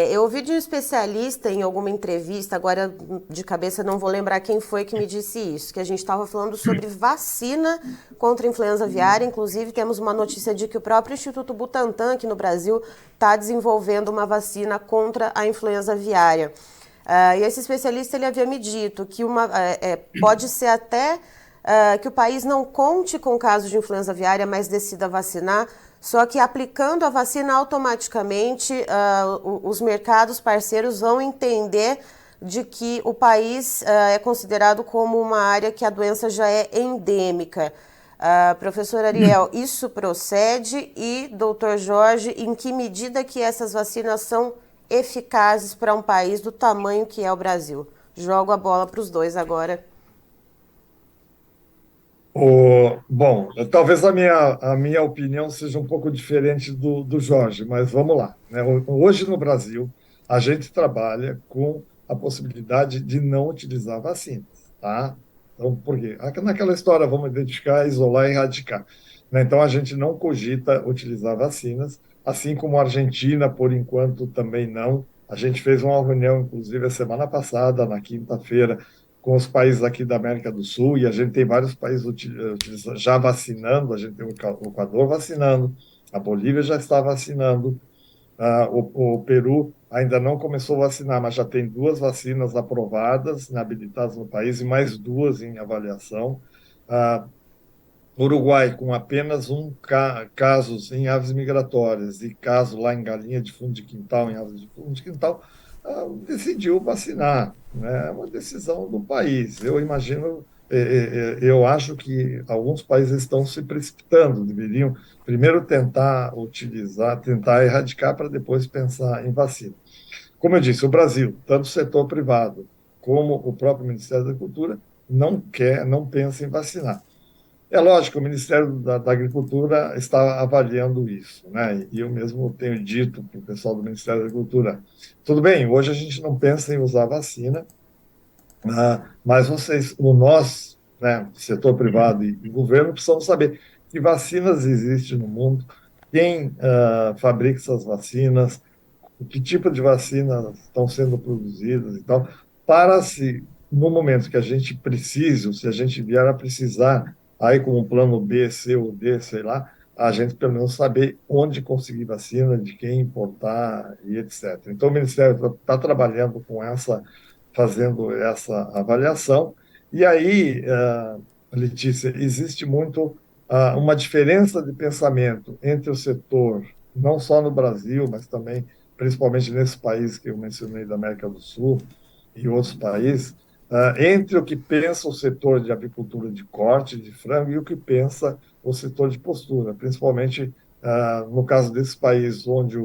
eu ouvi de um especialista em alguma entrevista, agora de cabeça não vou lembrar quem foi que me disse isso, que a gente estava falando sobre vacina contra a influenza aviária. Inclusive temos uma notícia de que o próprio Instituto Butantan aqui no Brasil está desenvolvendo uma vacina contra a influenza aviária. E esse especialista ele havia me dito que pode ser até que o país não conte com casos de influenza aviária, mas decida vacinar, só que aplicando a vacina automaticamente, os mercados parceiros vão entender de que o país é considerado como uma área que a doença já é endêmica. Professor Ariel, isso procede? E, doutor Jorge, em que medida que essas vacinas são eficazes para um país do tamanho que é o Brasil? Jogo a bola para os dois agora. Bom, talvez a minha opinião seja um pouco diferente do Jorge, mas vamos lá, né? Hoje no Brasil, a gente trabalha com a possibilidade de não utilizar vacinas, tá? Então, por quê? Naquela história, vamos identificar, isolar e erradicar. Né? Então, a gente não cogita utilizar vacinas, assim como a Argentina, por enquanto, também não. A gente fez uma reunião, inclusive, a semana passada, na quinta-feira, com os países aqui da América do Sul, e a gente tem vários países já vacinando, a gente tem o Equador vacinando, a Bolívia já está vacinando, o Peru ainda não começou a vacinar, mas já tem 2 vacinas aprovadas, né, habilitadas no país, e mais 2 em avaliação. Ah, Uruguai, com apenas casos em aves migratórias e caso lá em galinha de fundo de quintal, em aves de fundo de quintal, decidiu vacinar. Né? É uma decisão do país. Eu imagino, eu acho que alguns países estão se precipitando, deveriam primeiro tentar utilizar, tentar erradicar para depois pensar em vacina. Como eu disse, o Brasil, tanto o setor privado como o próprio Ministério da Agricultura, não pensa em vacinar. É lógico, o Ministério da Agricultura está avaliando isso, né? E eu mesmo tenho dito para o pessoal do Ministério da Agricultura, tudo bem, hoje a gente não pensa em usar vacina, mas vocês, nós, né, setor privado e governo, precisamos saber que vacinas existem no mundo, quem fabrica essas vacinas, que tipo de vacinas estão sendo produzidas e tal, para se, no momento que a gente precise, ou se a gente vier a precisar, aí com um plano B, C ou D, sei lá, a gente pelo menos saber onde conseguir vacina, de quem importar e etc. Então, o Ministério está trabalhando com fazendo essa avaliação. E aí, Letícia, existe muito uma diferença de pensamento entre o setor, não só no Brasil, mas também principalmente nesses países que eu mencionei da América do Sul e outros países, entre o que pensa o setor de avicultura de corte de frango e o que pensa o setor de postura, principalmente no caso desses países onde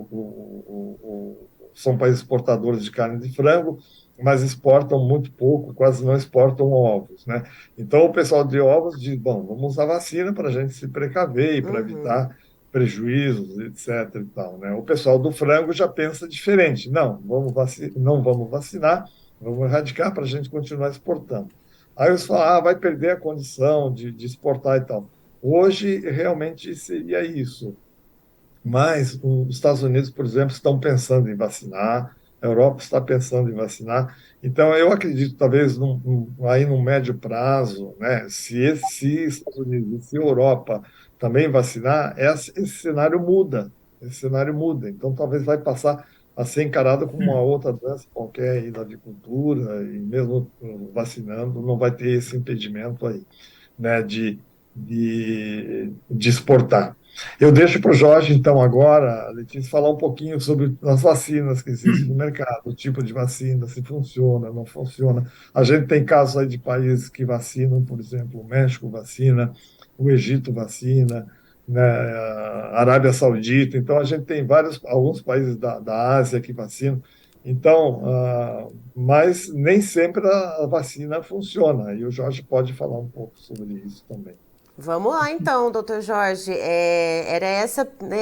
são países exportadores de carne de frango, mas exportam muito pouco, quase não exportam ovos, né? Então o pessoal de ovos diz, bom, vamos usar vacina para a gente se precaver e para Uhum. evitar prejuízos, etc. E tal, né? O pessoal do frango já pensa diferente. Não, não vamos vacinar, vamos erradicar para a gente continuar exportando. Aí eles falam, vai perder a condição de exportar e tal. Hoje, realmente, seria isso. Mas os Estados Unidos, por exemplo, estão pensando em vacinar, a Europa está pensando em vacinar. Então, eu acredito, talvez, aí no médio prazo, né, se Estados Unidos e se Europa também vacinar, esse cenário muda. Esse cenário muda. Então, talvez vai passar a ser encarado como uma outra doença qualquer aí da agricultura, e mesmo vacinando, não vai ter esse impedimento aí, né, de exportar. Eu deixo para o Jorge, então, agora, Letícia, falar um pouquinho sobre as vacinas que existem no mercado, o tipo de vacina, se funciona, não funciona. A gente tem casos aí de países que vacinam, por exemplo, o México vacina, o Egito vacina, né, a Arábia Saudita. Então, a gente tem alguns países da Ásia que vacinam. Então, mas nem sempre a vacina funciona. E o Jorge pode falar um pouco sobre isso também. Vamos lá então, doutor Jorge. Era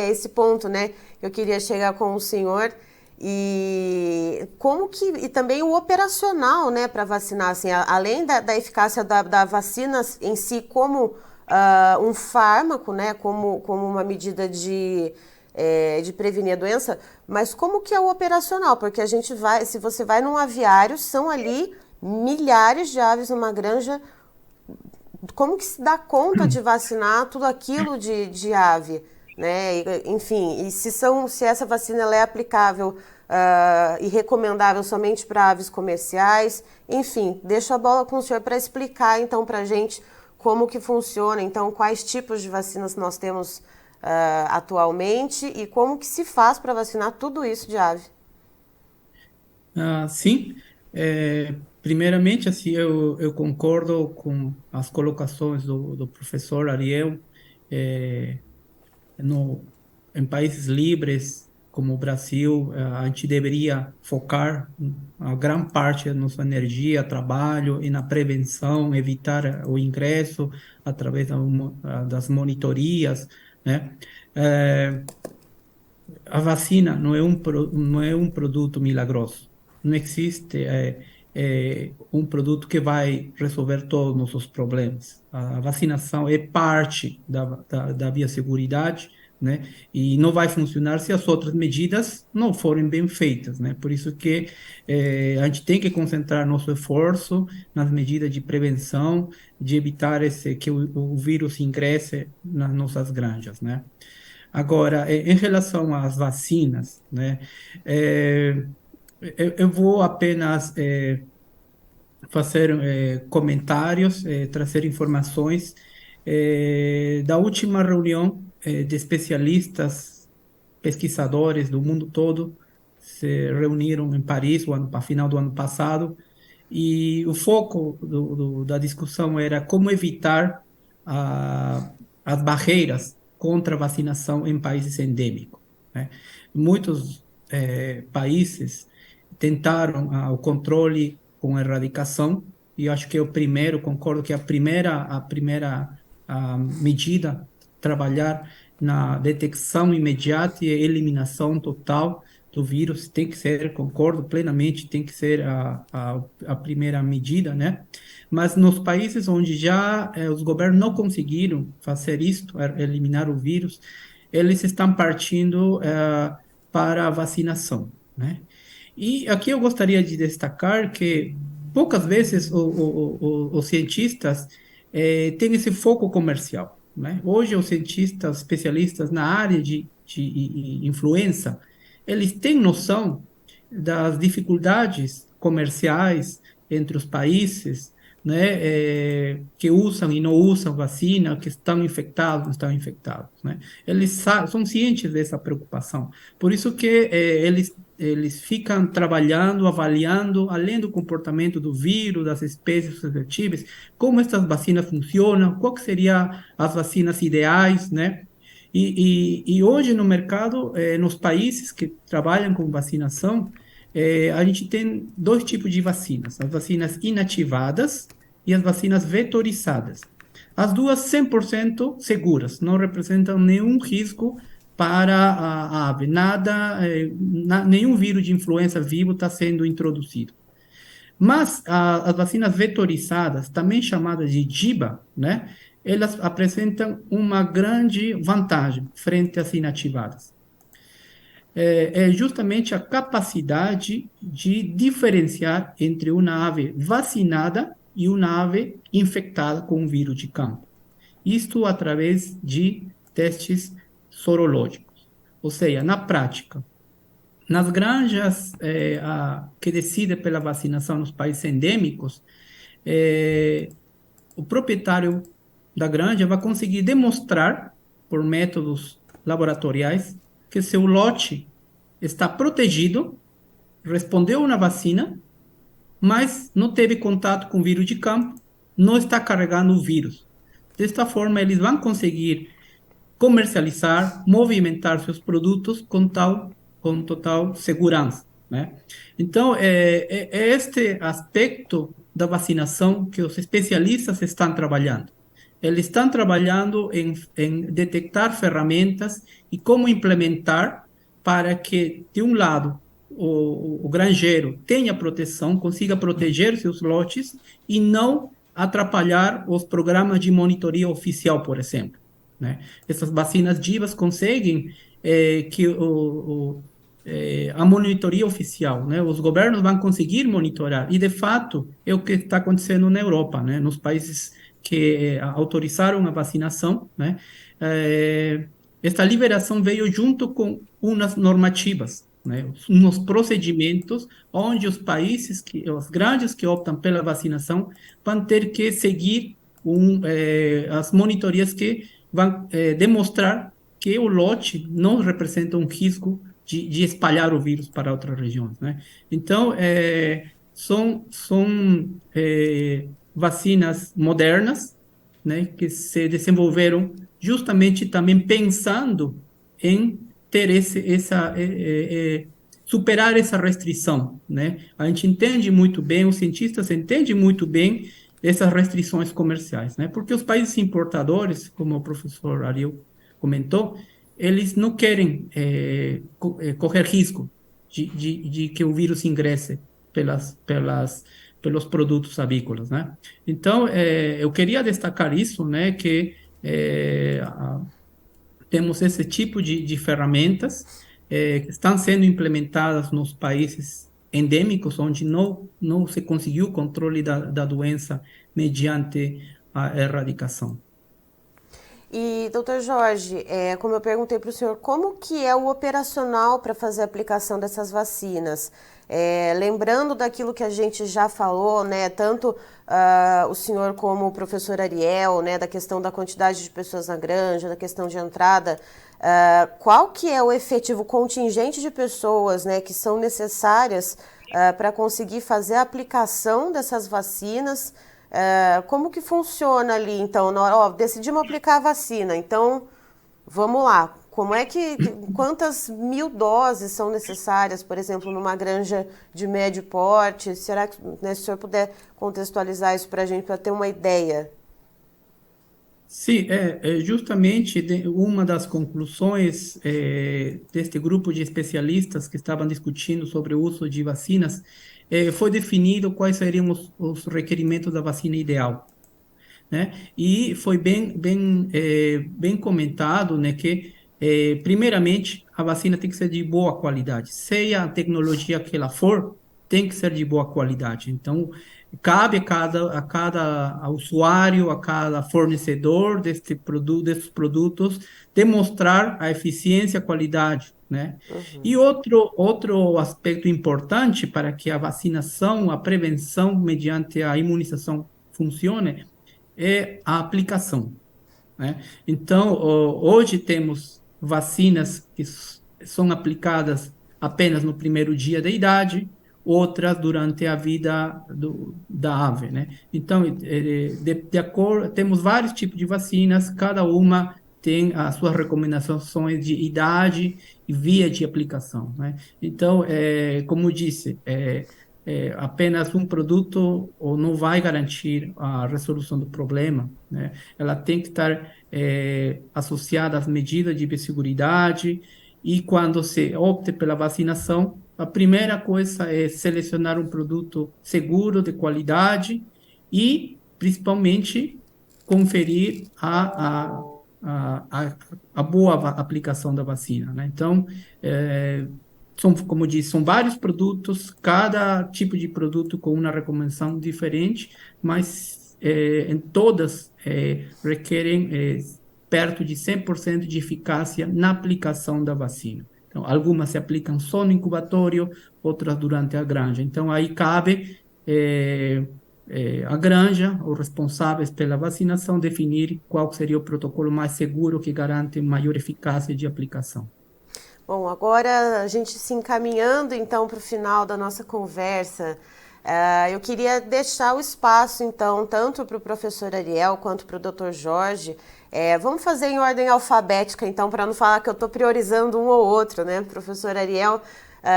esse ponto, né, que eu queria chegar com o senhor. E como que. E também o operacional, né, para vacinar, assim, além da eficácia da vacina em si, como um fármaco, né, como uma medida de prevenir a doença, mas como que é o operacional? Porque a gente vai, se você vai num aviário, são ali milhares de aves numa granja. Como que se dá conta de vacinar tudo aquilo de ave, né? Enfim, e se essa vacina ela é aplicável e recomendável somente para aves comerciais, enfim, deixo a bola com o senhor para explicar então para a gente como que funciona, então quais tipos de vacinas nós temos atualmente e como que se faz para vacinar tudo isso de ave. Sim, primeiramente, assim, eu concordo com as colocações do professor Ariel. É, no, em países livres como o Brasil, a gente deveria focar a grande parte da nossa energia, trabalho e na prevenção, evitar o ingresso através das monitorias, né? Eh, a vacina não é um produto milagroso. Não existe. um produto que vai resolver todos os nossos problemas. A vacinação é parte da biosseguridade, né? E não vai funcionar se as outras medidas não forem bem feitas, né? Por isso que a gente tem que concentrar nosso esforço nas medidas de prevenção, de evitar que o vírus ingresse nas nossas granjas, né? Agora, em relação às vacinas, né? eh, eu vou apenas fazer comentários, trazer informações da última reunião de especialistas, pesquisadores do mundo todo, se reuniram em Paris final do ano passado, e o foco da discussão era como evitar a, as barreiras contra a vacinação em países endêmicos, né? Muitos países tentaram o controle com erradicação, e eu acho que concordo que a medida, trabalhar na detecção imediata e eliminação total do vírus, tem que ser, concordo plenamente, tem que ser a primeira medida, né? Mas nos países onde já os governos não conseguiram fazer isto, eliminar o vírus, eles estão partindo para a vacinação, né? E aqui eu gostaria de destacar que poucas vezes os cientistas têm esse foco comercial, né? Hoje os cientistas especialistas na área de influenza, eles têm noção das dificuldades comerciais entre os países, né, que usam e não usam vacina, que estão infectados, não estão infectados, né? Eles são cientes dessa preocupação. Por isso que eles ficam trabalhando, avaliando, além do comportamento do vírus, das espécies suscetíveis, como essas vacinas funcionam, qual que seriam as vacinas ideais, né? E hoje no mercado, nos países que trabalham com vacinação, a gente tem dois tipos de vacinas: as vacinas inativadas e as vacinas vetorizadas. As duas 100% seguras, não representam nenhum risco para a ave, nenhum vírus de influenza vivo está sendo introduzido. Mas as vacinas vetorizadas, também chamadas de GIBA, né, elas apresentam uma grande vantagem frente às inativadas. É justamente a capacidade de diferenciar entre uma ave vacinada e uma ave infectada com o vírus de campo. Isto através de testes sorológicos. Ou seja, na prática, nas granjas que decidem pela vacinação nos países endêmicos, o proprietário da granja vai conseguir demonstrar, por métodos laboratoriais, que seu lote está protegido, respondeu na vacina, mas não teve contato com o vírus de campo, não está carregando o vírus. Desta forma, eles vão conseguir comercializar, movimentar seus produtos com total segurança, né? Então, é este aspecto da vacinação que os especialistas estão trabalhando. Eles estão trabalhando em detectar ferramentas e como implementar para que, de um lado, o granjeiro tenha proteção, consiga proteger seus lotes e não atrapalhar os programas de monitoria oficial, por exemplo, né? Essas vacinas DIVAS conseguem que a monitoria oficial, né? Os governos vão conseguir monitorar, e de fato é o que está acontecendo na Europa, né? Nos países que autorizaram a vacinação, né? Esta liberação veio junto com umas normativas, né? Uns procedimentos onde os países, os grandes que optam pela vacinação, vão ter que seguir as monitorias que vão demonstrar que o lote não representa um risco de espalhar o vírus para outras regiões, né? Então, são vacinas modernas, né, que se desenvolveram justamente também pensando em ter superar essa restrição, né? A gente entende muito bem, os cientistas entendem muito bem essas restrições comerciais, né? Porque os países importadores, como o professor Ariel comentou, eles não querem correr risco de que o vírus ingresse pelos produtos avícolas, né? Então, eu queria destacar isso, né, que temos esse tipo de ferramentas que estão sendo implementadas nos países endêmicos, onde não se conseguiu o controle da doença mediante a erradicação. E, doutor Jorge, como eu perguntei para o senhor, como que é o operacional para fazer a aplicação dessas vacinas? Lembrando daquilo que a gente já falou, né, tanto o senhor como o professor Ariel, né, da questão da quantidade de pessoas na granja, da questão de entrada, qual que é o efetivo contingente de pessoas, né, que são necessárias para conseguir fazer a aplicação dessas vacinas? Como que funciona ali, então, decidimos aplicar a vacina, então, vamos lá, quantas 1.000 doses são necessárias, por exemplo, numa granja de médio porte? Será que, né, se o senhor puder contextualizar isso para a gente, para ter uma ideia? Sim, justamente uma das conclusões deste grupo de especialistas que estavam discutindo sobre o uso de vacinas foi definido quais seriam os requerimentos da vacina ideal, né? E foi bem comentado, né, que, primeiramente, a vacina tem que ser de boa qualidade. Seja a tecnologia que ela for, tem que ser de boa qualidade. Então, cabe a cada usuário, a cada fornecedor desses produtos, demonstrar a eficiência e a qualidade, né? E outro aspecto importante para que a vacinação, a prevenção mediante a imunização funcione, é a aplicação, né? Então, hoje temos vacinas que são aplicadas apenas no primeiro dia da idade, outras durante a vida da ave, né? Então, de acordo, temos vários tipos de vacinas, cada uma tem as suas recomendações de idade e via de aplicação, né? Então, como disse, apenas um produto ou não vai garantir a resolução do problema, né? Ela tem que estar associada às medidas de biosseguridade, e quando se opte pela vacinação, a primeira coisa é selecionar um produto seguro, de qualidade, e, principalmente, conferir a boa aplicação da vacina, né? Então, como disse, são vários produtos, cada tipo de produto com uma recomendação diferente, mas em todas requerem perto de 100% de eficácia na aplicação da vacina. Então, algumas se aplicam só no incubatório, outras durante a granja. Então, aí cabe a granja, os responsáveis pela vacinação, definir qual seria o protocolo mais seguro que garante maior eficácia de aplicação. Bom, agora a gente se encaminhando então para o final da nossa conversa, eu queria deixar o espaço então tanto para o professor Ariel quanto para o doutor Jorge. Vamos fazer em ordem alfabética então, para não falar que eu estou priorizando um ou outro, né? Professor Ariel,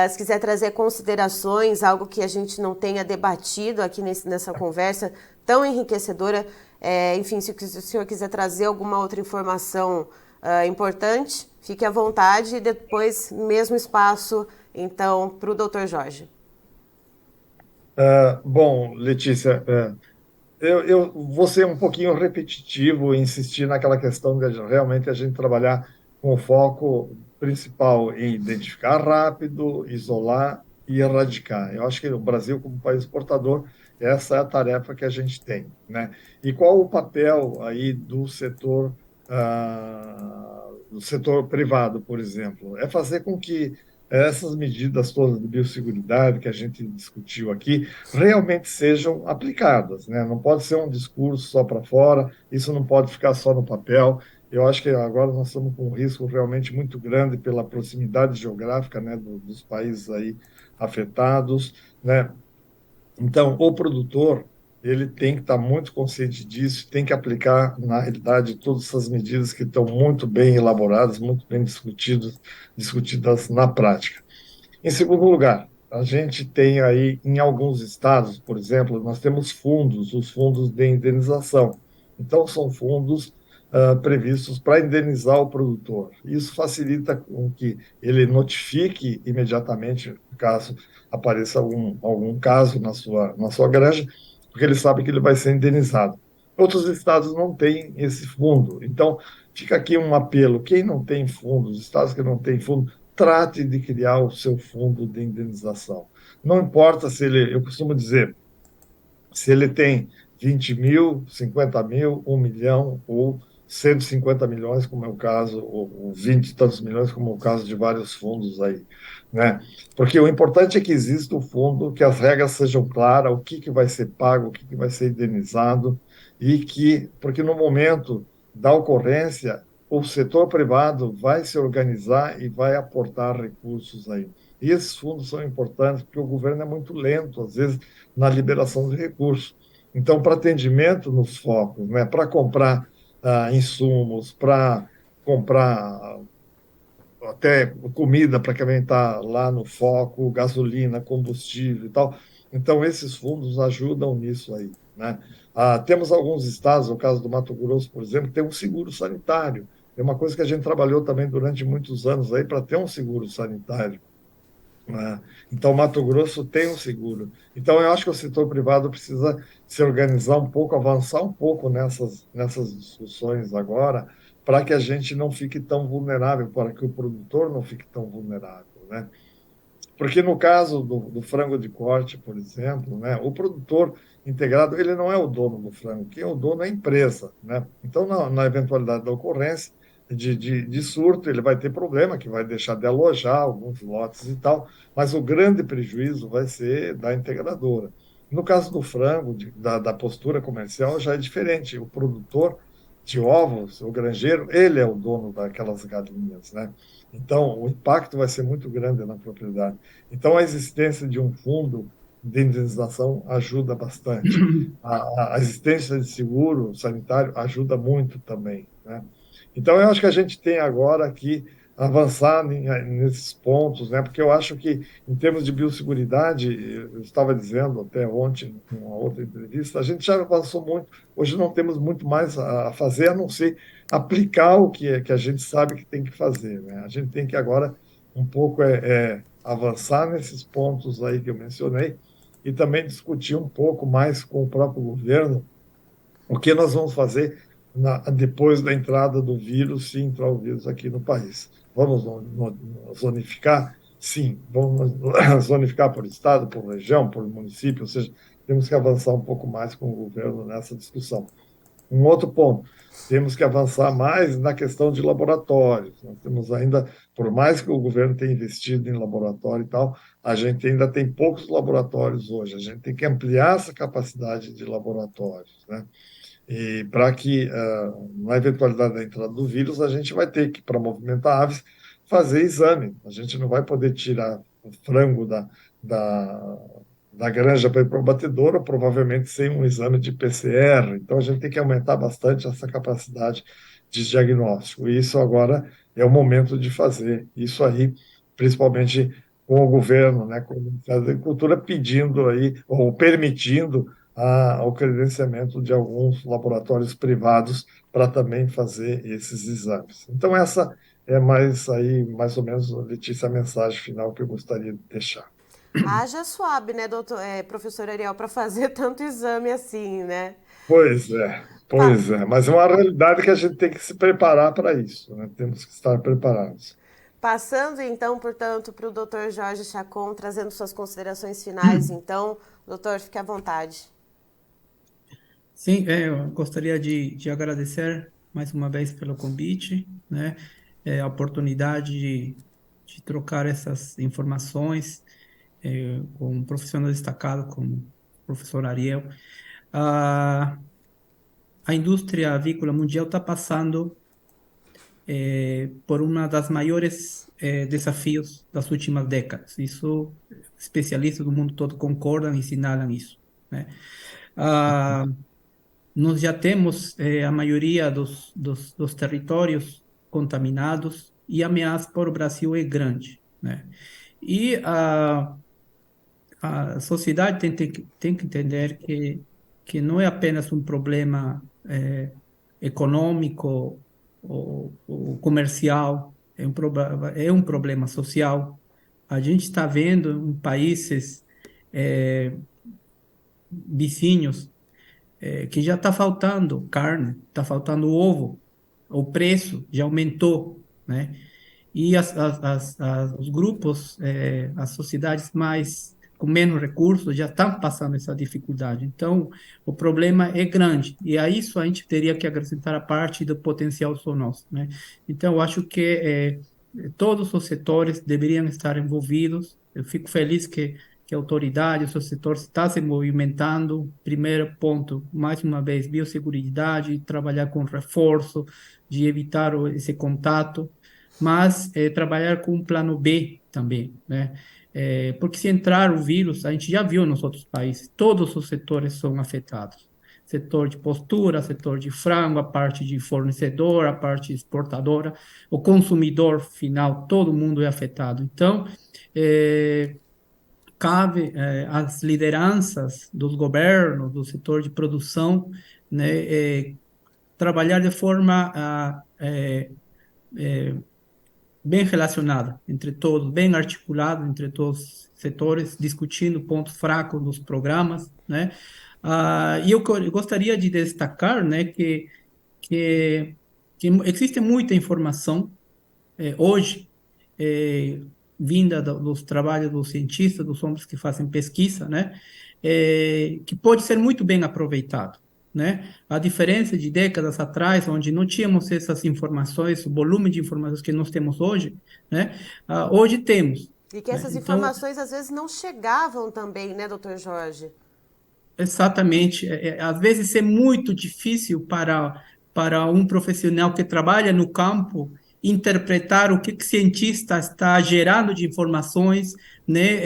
se quiser trazer considerações, algo que a gente não tenha debatido aqui nessa conversa tão enriquecedora, enfim, se o senhor quiser trazer alguma outra informação importante, fique à vontade, e depois mesmo espaço, então, para o doutor Jorge. Bom, Letícia, eu vou ser um pouquinho repetitivo e insistir naquela questão de realmente a gente trabalhar com o foco principal em identificar rápido, isolar e erradicar. Eu acho que o Brasil, como país exportador, essa é a tarefa que a gente tem, né? E qual o papel aí do setor privado, por exemplo? É fazer com que essas medidas todas de biosseguridade que a gente discutiu aqui realmente sejam aplicadas, né? Não pode ser um discurso só para fora, isso não pode ficar só no papel. Eu acho que agora nós estamos com um risco realmente muito grande pela proximidade geográfica, né, dos países aí afetados, né? Então, o produtor, ele tem que estar muito consciente disso, tem que aplicar, na realidade, todas essas medidas que estão muito bem elaboradas, muito bem discutidas na prática. Em segundo lugar, a gente tem aí, em alguns estados, por exemplo, nós temos fundos, os fundos de indenização. Então, são fundos previstos para indenizar o produtor. Isso facilita com que ele notifique imediatamente, caso apareça algum caso na sua granja, porque ele sabe que ele vai ser indenizado. Outros estados não têm esse fundo. Então, fica aqui um apelo: quem não tem fundo, os estados que não têm fundo, trate de criar o seu fundo de indenização. Não importa se ele, eu costumo dizer, se ele tem 20 mil, 50 mil, 1 milhão ou 150 milhões, como é o caso, ou 20 e tantos milhões, como é o caso de vários fundos aí, né? Porque o importante é que exista o fundo, que as regras sejam claras, o que vai ser pago, o que vai ser indenizado, porque no momento da ocorrência, o setor privado vai se organizar e vai aportar recursos aí. E esses fundos são importantes porque o governo é muito lento, às vezes, na liberação de recursos. Então, para atendimento nos focos, né, para comprar insumos, para comprar até comida para quem está lá no foco, gasolina, combustível e tal. Então, esses fundos ajudam nisso aí, né? Temos alguns estados, no caso do Mato Grosso, por exemplo, que tem um seguro sanitário. É uma coisa que a gente trabalhou também durante muitos anos aí para ter um seguro sanitário, né? Então, Mato Grosso tem um seguro. Então, eu acho que o setor privado precisa se organizar um pouco, avançar um pouco nessas discussões agora, para que a gente não fique tão vulnerável, para que o produtor não fique tão vulnerável, né? Porque no caso do frango de corte, por exemplo, né, o produtor integrado, ele não é o dono do frango, quem é o dono é a empresa, né? Então, na eventualidade da ocorrência de surto, ele vai ter problema, que vai deixar de alojar alguns lotes e tal, mas o grande prejuízo vai ser da integradora. No caso do frango, da postura comercial, já é diferente. O produtor de ovos, o granjeiro, ele é o dono daquelas galinhas, né? Então, o impacto vai ser muito grande na propriedade. Então, a existência de um fundo de indenização ajuda bastante. A existência de seguro sanitário ajuda muito também, né? Então, eu acho que a gente tem agora que avançar nesses pontos, né? Porque eu acho que, em termos de biosseguridade, eu estava dizendo até ontem, em uma outra entrevista, a gente já avançou muito. Hoje não temos muito mais a fazer, a não ser aplicar o que a gente sabe que tem que fazer, né? A gente tem que agora um pouco avançar nesses pontos aí que eu mencionei e também discutir um pouco mais com o próprio governo o que nós vamos fazer depois da entrada do vírus, se entrar o vírus aqui no país. Vamos zonificar? Sim, vamos zonificar por estado, por região, por município, ou seja, temos que avançar um pouco mais com o governo nessa discussão. Um outro ponto, temos que avançar mais na questão de laboratórios. Nós temos ainda, por mais que o governo tenha investido em laboratório e tal, a gente ainda tem poucos laboratórios hoje. A gente tem que ampliar essa capacidade de laboratórios, né? E para que, na eventualidade da entrada do vírus, a gente vai ter que, para movimentar aves, fazer exame. A gente não vai poder tirar o frango da, da granja para ir para o batedouro, provavelmente sem um exame de PCR. Então, a gente tem que aumentar bastante essa capacidade de diagnóstico. E isso agora é o momento de fazer isso aí, principalmente com o governo, né, com o Ministério da Agricultura, pedindo aí, ou permitindo ao credenciamento de alguns laboratórios privados para também fazer esses exames. Então, essa é mais ou menos, Letícia, a mensagem final que eu gostaria de deixar. Haja suave, né, professor Ariel, para fazer tanto exame assim, né? Pa- Pois é, mas é uma realidade que a gente tem que se preparar para isso, né? Temos que estar preparados. Passando então, portanto, para o doutor Jorge Chacon, trazendo suas considerações finais, então, doutor, fique à vontade. Sim, eu gostaria de agradecer mais uma vez pelo convite, né? A oportunidade de trocar essas informações com um profissional destacado como o professor Ariel. A, a indústria avícola mundial está passando por uma das maiores desafios das últimas décadas. Isso, especialistas do mundo todo concordam e assinalam isso, né? Ah, nós já temos a maioria dos territórios contaminados e a ameaça para o Brasil é grande, né? E a sociedade tem que entender que não é apenas um problema econômico ou comercial, é um problema social. A gente está vendo em países eh, vizinhos que já está faltando carne, está faltando ovo, o preço já aumentou, né? E os grupos, as sociedades mais com menos recursos já estão passando essa dificuldade. Então, o problema é grande. E a isso a gente teria que acrescentar a parte do potencial só nosso, né? Então, eu acho que todos os setores deveriam estar envolvidos. Eu fico feliz que a autoridade, o seu setor está se movimentando. Primeiro ponto, mais uma vez, biosseguridade, trabalhar com reforço, de evitar esse contato, mas trabalhar com um plano B também, né? Porque se entrar o vírus, a gente já viu nos outros países, todos os setores são afetados. Setor de postura, setor de frango, a parte de fornecedor, a parte exportadora, o consumidor final, todo mundo é afetado. Então, cabe às lideranças dos governos, do setor de produção, né, trabalhar de forma bem relacionada entre todos, bem articulado entre todos os setores, discutindo pontos fracos dos programas, né? E eu gostaria de destacar, né, que, que existe muita informação hoje, eh, vinda dos trabalhos dos cientistas, dos homens que fazem pesquisa, né, que pode ser muito bem aproveitado, né? A diferença de décadas atrás, onde não tínhamos essas informações, o volume de informações que nós temos hoje, né? Hoje temos, E que né? essas Então, informações às vezes não chegavam também, né, doutor Jorge? exatamente. Às vezes é muito difícil para um profissional que trabalha no campo interpretar o que o cientista está gerando de informações, né?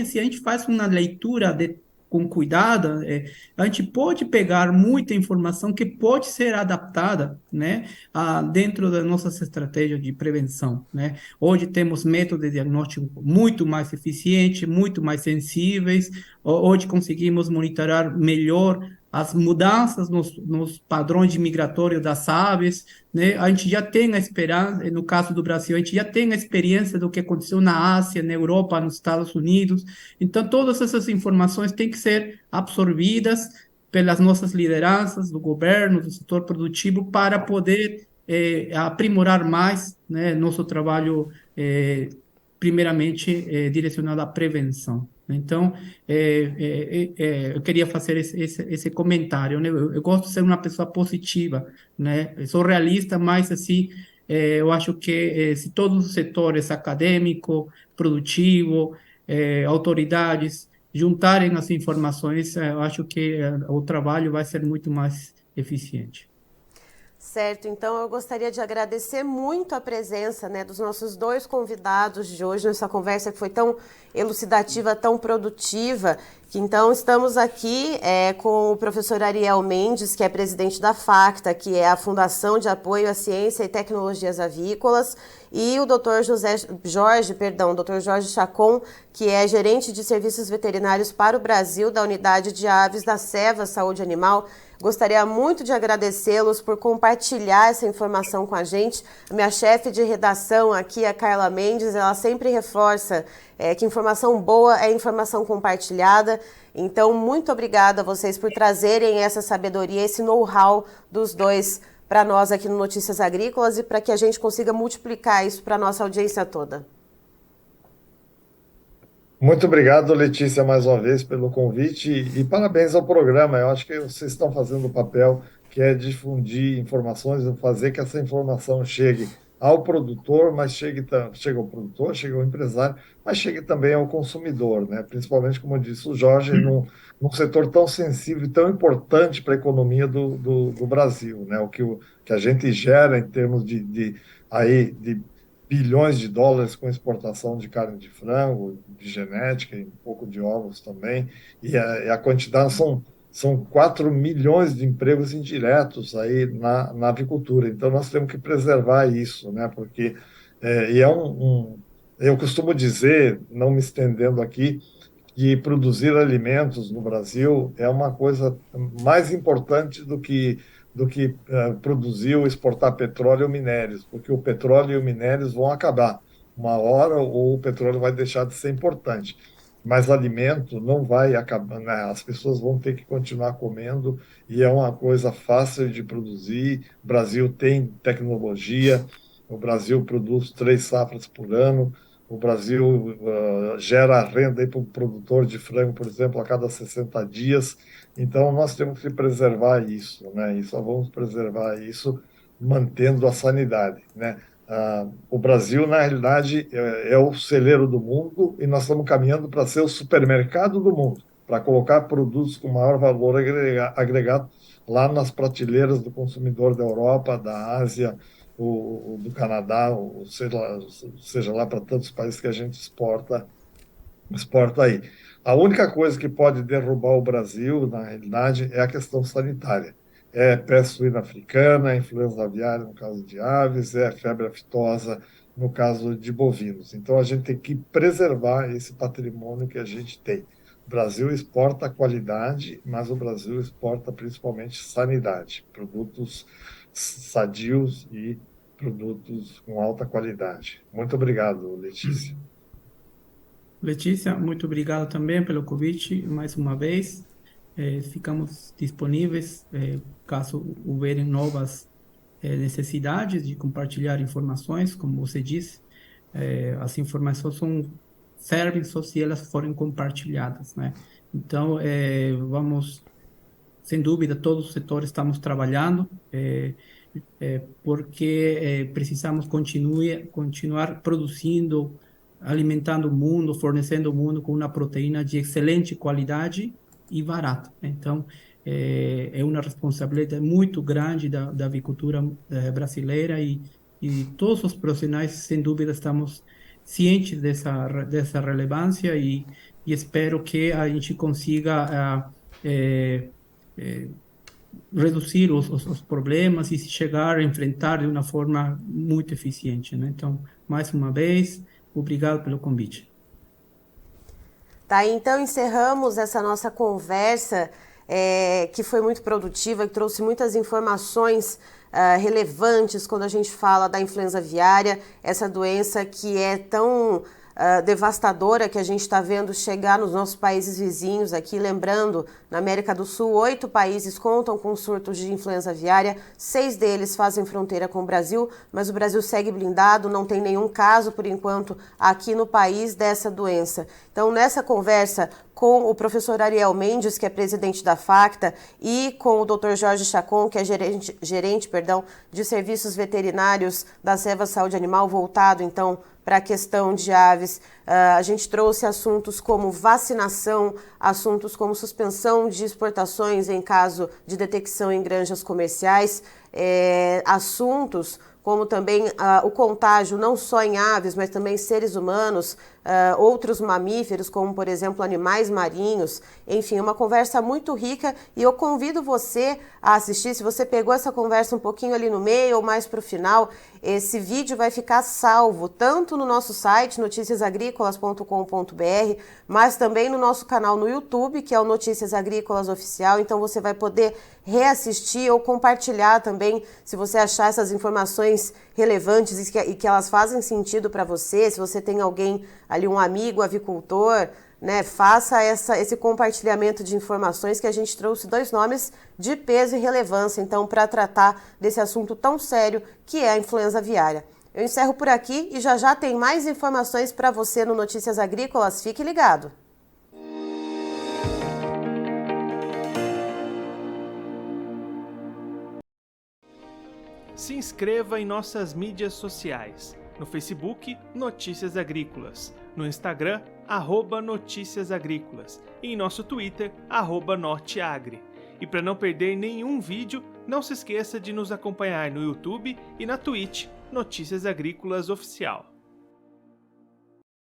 Se a gente faz uma leitura com cuidado, a gente pode pegar muita informação que pode ser adaptada, né, dentro das nossas estratégias de prevenção, né? Hoje temos métodos de diagnóstico muito mais eficientes, muito mais sensíveis. Hoje conseguimos monitorar melhor as mudanças nos padrões de migratório das aves, né? A gente já tem a esperança, no caso do Brasil, a gente já tem a experiência do que aconteceu na Ásia, na Europa, nos Estados Unidos. Então, todas essas informações têm que ser absorvidas pelas nossas lideranças, do governo, do setor produtivo, para poder aprimorar mais, né, nosso trabalho, primeiramente, direcionado à prevenção. Então, eu queria fazer esse comentário, né? Eu gosto de ser uma pessoa positiva, né? Eu sou realista, mas assim, eu acho que se todos os setores, acadêmico, produtivo, autoridades, juntarem as informações, eu acho que o trabalho vai ser muito mais eficiente. Certo, então eu gostaria de agradecer muito a presença, né, dos nossos dois convidados de hoje nessa conversa que foi tão elucidativa, tão produtiva. Que então estamos aqui com o professor Ariel Mendes, que é presidente da FACTA, que é a Fundação de Apoio à Ciência e Tecnologias Avícolas, e o Dr. Dr. Jorge Chacon, que é gerente de serviços veterinários para o Brasil da Unidade de Aves da Seva Saúde Animal. Gostaria muito de agradecê-los por compartilhar essa informação com a gente. A minha chefe de redação aqui, a Carla Mendes, ela sempre reforça que informação boa é informação compartilhada. Então, muito obrigada a vocês por trazerem essa sabedoria, esse know-how dos dois para nós aqui no Notícias Agrícolas e para que a gente consiga multiplicar isso para a nossa audiência toda. Muito obrigado, Letícia, mais uma vez pelo convite e parabéns ao programa. Eu acho que vocês estão fazendo o papel que é difundir informações, fazer que essa informação chegue ao produtor, mas chegue ao produtor, chegue ao empresário, mas chegue também ao consumidor, né? Principalmente, como disse o Jorge, num setor tão sensível e tão importante para a economia do Brasil, né? Que a gente gera em termos de bilhões de dólares com exportação de carne de frango, de genética e um pouco de ovos também. E a quantidade são 4 milhões de empregos indiretos aí na avicultura. Então, nós temos que preservar isso, né? Porque eu costumo dizer, não me estendendo aqui, que produzir alimentos no Brasil é uma coisa mais importante do que produzir ou exportar petróleo ou minérios, porque o petróleo e os minérios vão acabar. Uma hora ou o petróleo vai deixar de ser importante. Mas alimento não vai acabar, né? As pessoas vão ter que continuar comendo e é uma coisa fácil de produzir. O Brasil tem tecnologia, o Brasil produz 3 safras por ano, o Brasil gera renda para o produtor de frango, por exemplo, a cada 60 dias. Então, nós temos que preservar isso, né? E só vamos preservar isso mantendo a sanidade, né? O Brasil, na realidade, é o celeiro do mundo e nós estamos caminhando para ser o supermercado do mundo, para colocar produtos com maior valor agregado lá nas prateleiras do consumidor da Europa, da Ásia, do Canadá, seja lá para tantos países que a gente exporta aí. A única coisa que pode derrubar o Brasil, na realidade, é a questão sanitária. É peste suína africana, influenza aviária, no caso de aves, é febre aftosa, no caso de bovinos. Então, a gente tem que preservar esse patrimônio que a gente tem. O Brasil exporta qualidade, mas o Brasil exporta principalmente sanidade, produtos sadios e produtos com alta qualidade. Muito obrigado, Letícia. Letícia, muito obrigado também pelo convite mais uma vez. Ficamos disponíveis caso houverem novas necessidades de compartilhar informações, como você disse. As informações servem só se elas forem compartilhadas, né? Então, vamos, sem dúvida, todos os setores estamos trabalhando, porque precisamos continuar produzindo, alimentando o mundo, fornecendo o mundo com uma proteína de excelente qualidade e barata. Então, é uma responsabilidade muito grande da avicultura brasileira e todos os profissionais, sem dúvida, estamos cientes dessa relevância e espero que a gente consiga reduzir os problemas e chegar a enfrentar de uma forma muito eficiente, né? Então, mais uma vez, obrigado pelo convite. Tá, então encerramos essa nossa conversa, que foi muito produtiva, que trouxe muitas informações relevantes quando a gente fala da influenza aviária, essa doença que é tão devastadora que a gente está vendo chegar nos nossos países vizinhos aqui. Lembrando, na América do Sul, 8 países contam com surtos de influenza aviária, 6 deles fazem fronteira com o Brasil, mas o Brasil segue blindado, não tem nenhum caso, por enquanto, aqui no país dessa doença. Então, nessa conversa com o professor Ariel Mendes, que é presidente da FACTA, e com o Dr. Jorge Chacon, que é gerente de serviços veterinários da Seva Saúde Animal, voltado, então, para a questão de aves. A gente trouxe assuntos como vacinação, assuntos como suspensão de exportações em caso de detecção em granjas comerciais, assuntos como também o contágio não só em aves, mas também seres humanos, outros mamíferos, como, por exemplo, animais marinhos. Enfim, uma conversa muito rica e eu convido você a assistir. Se você pegou essa conversa um pouquinho ali no meio ou mais para o final, esse vídeo vai ficar salvo tanto no nosso site, noticiasagricolas.com.br, mas também no nosso canal no YouTube, que é o Notícias Agrícolas Oficial. Então você vai poder reassistir ou compartilhar também, se você achar essas informações relevantes e que elas fazem sentido para você. Se você tem alguém ali, um amigo avicultor, né, faça esse compartilhamento de informações, que a gente trouxe 2 nomes de peso e relevância, então, para tratar desse assunto tão sério que é a influenza aviária. Eu encerro por aqui e já tem mais informações para você no Notícias Agrícolas. Fique ligado! Se inscreva em nossas mídias sociais. No Facebook, Notícias Agrícolas. No Instagram, @Notícias Agrícolas. E em nosso Twitter, @Norteagri. E para não perder nenhum vídeo, não se esqueça de nos acompanhar no YouTube e na Twitch, Notícias Agrícolas Oficial.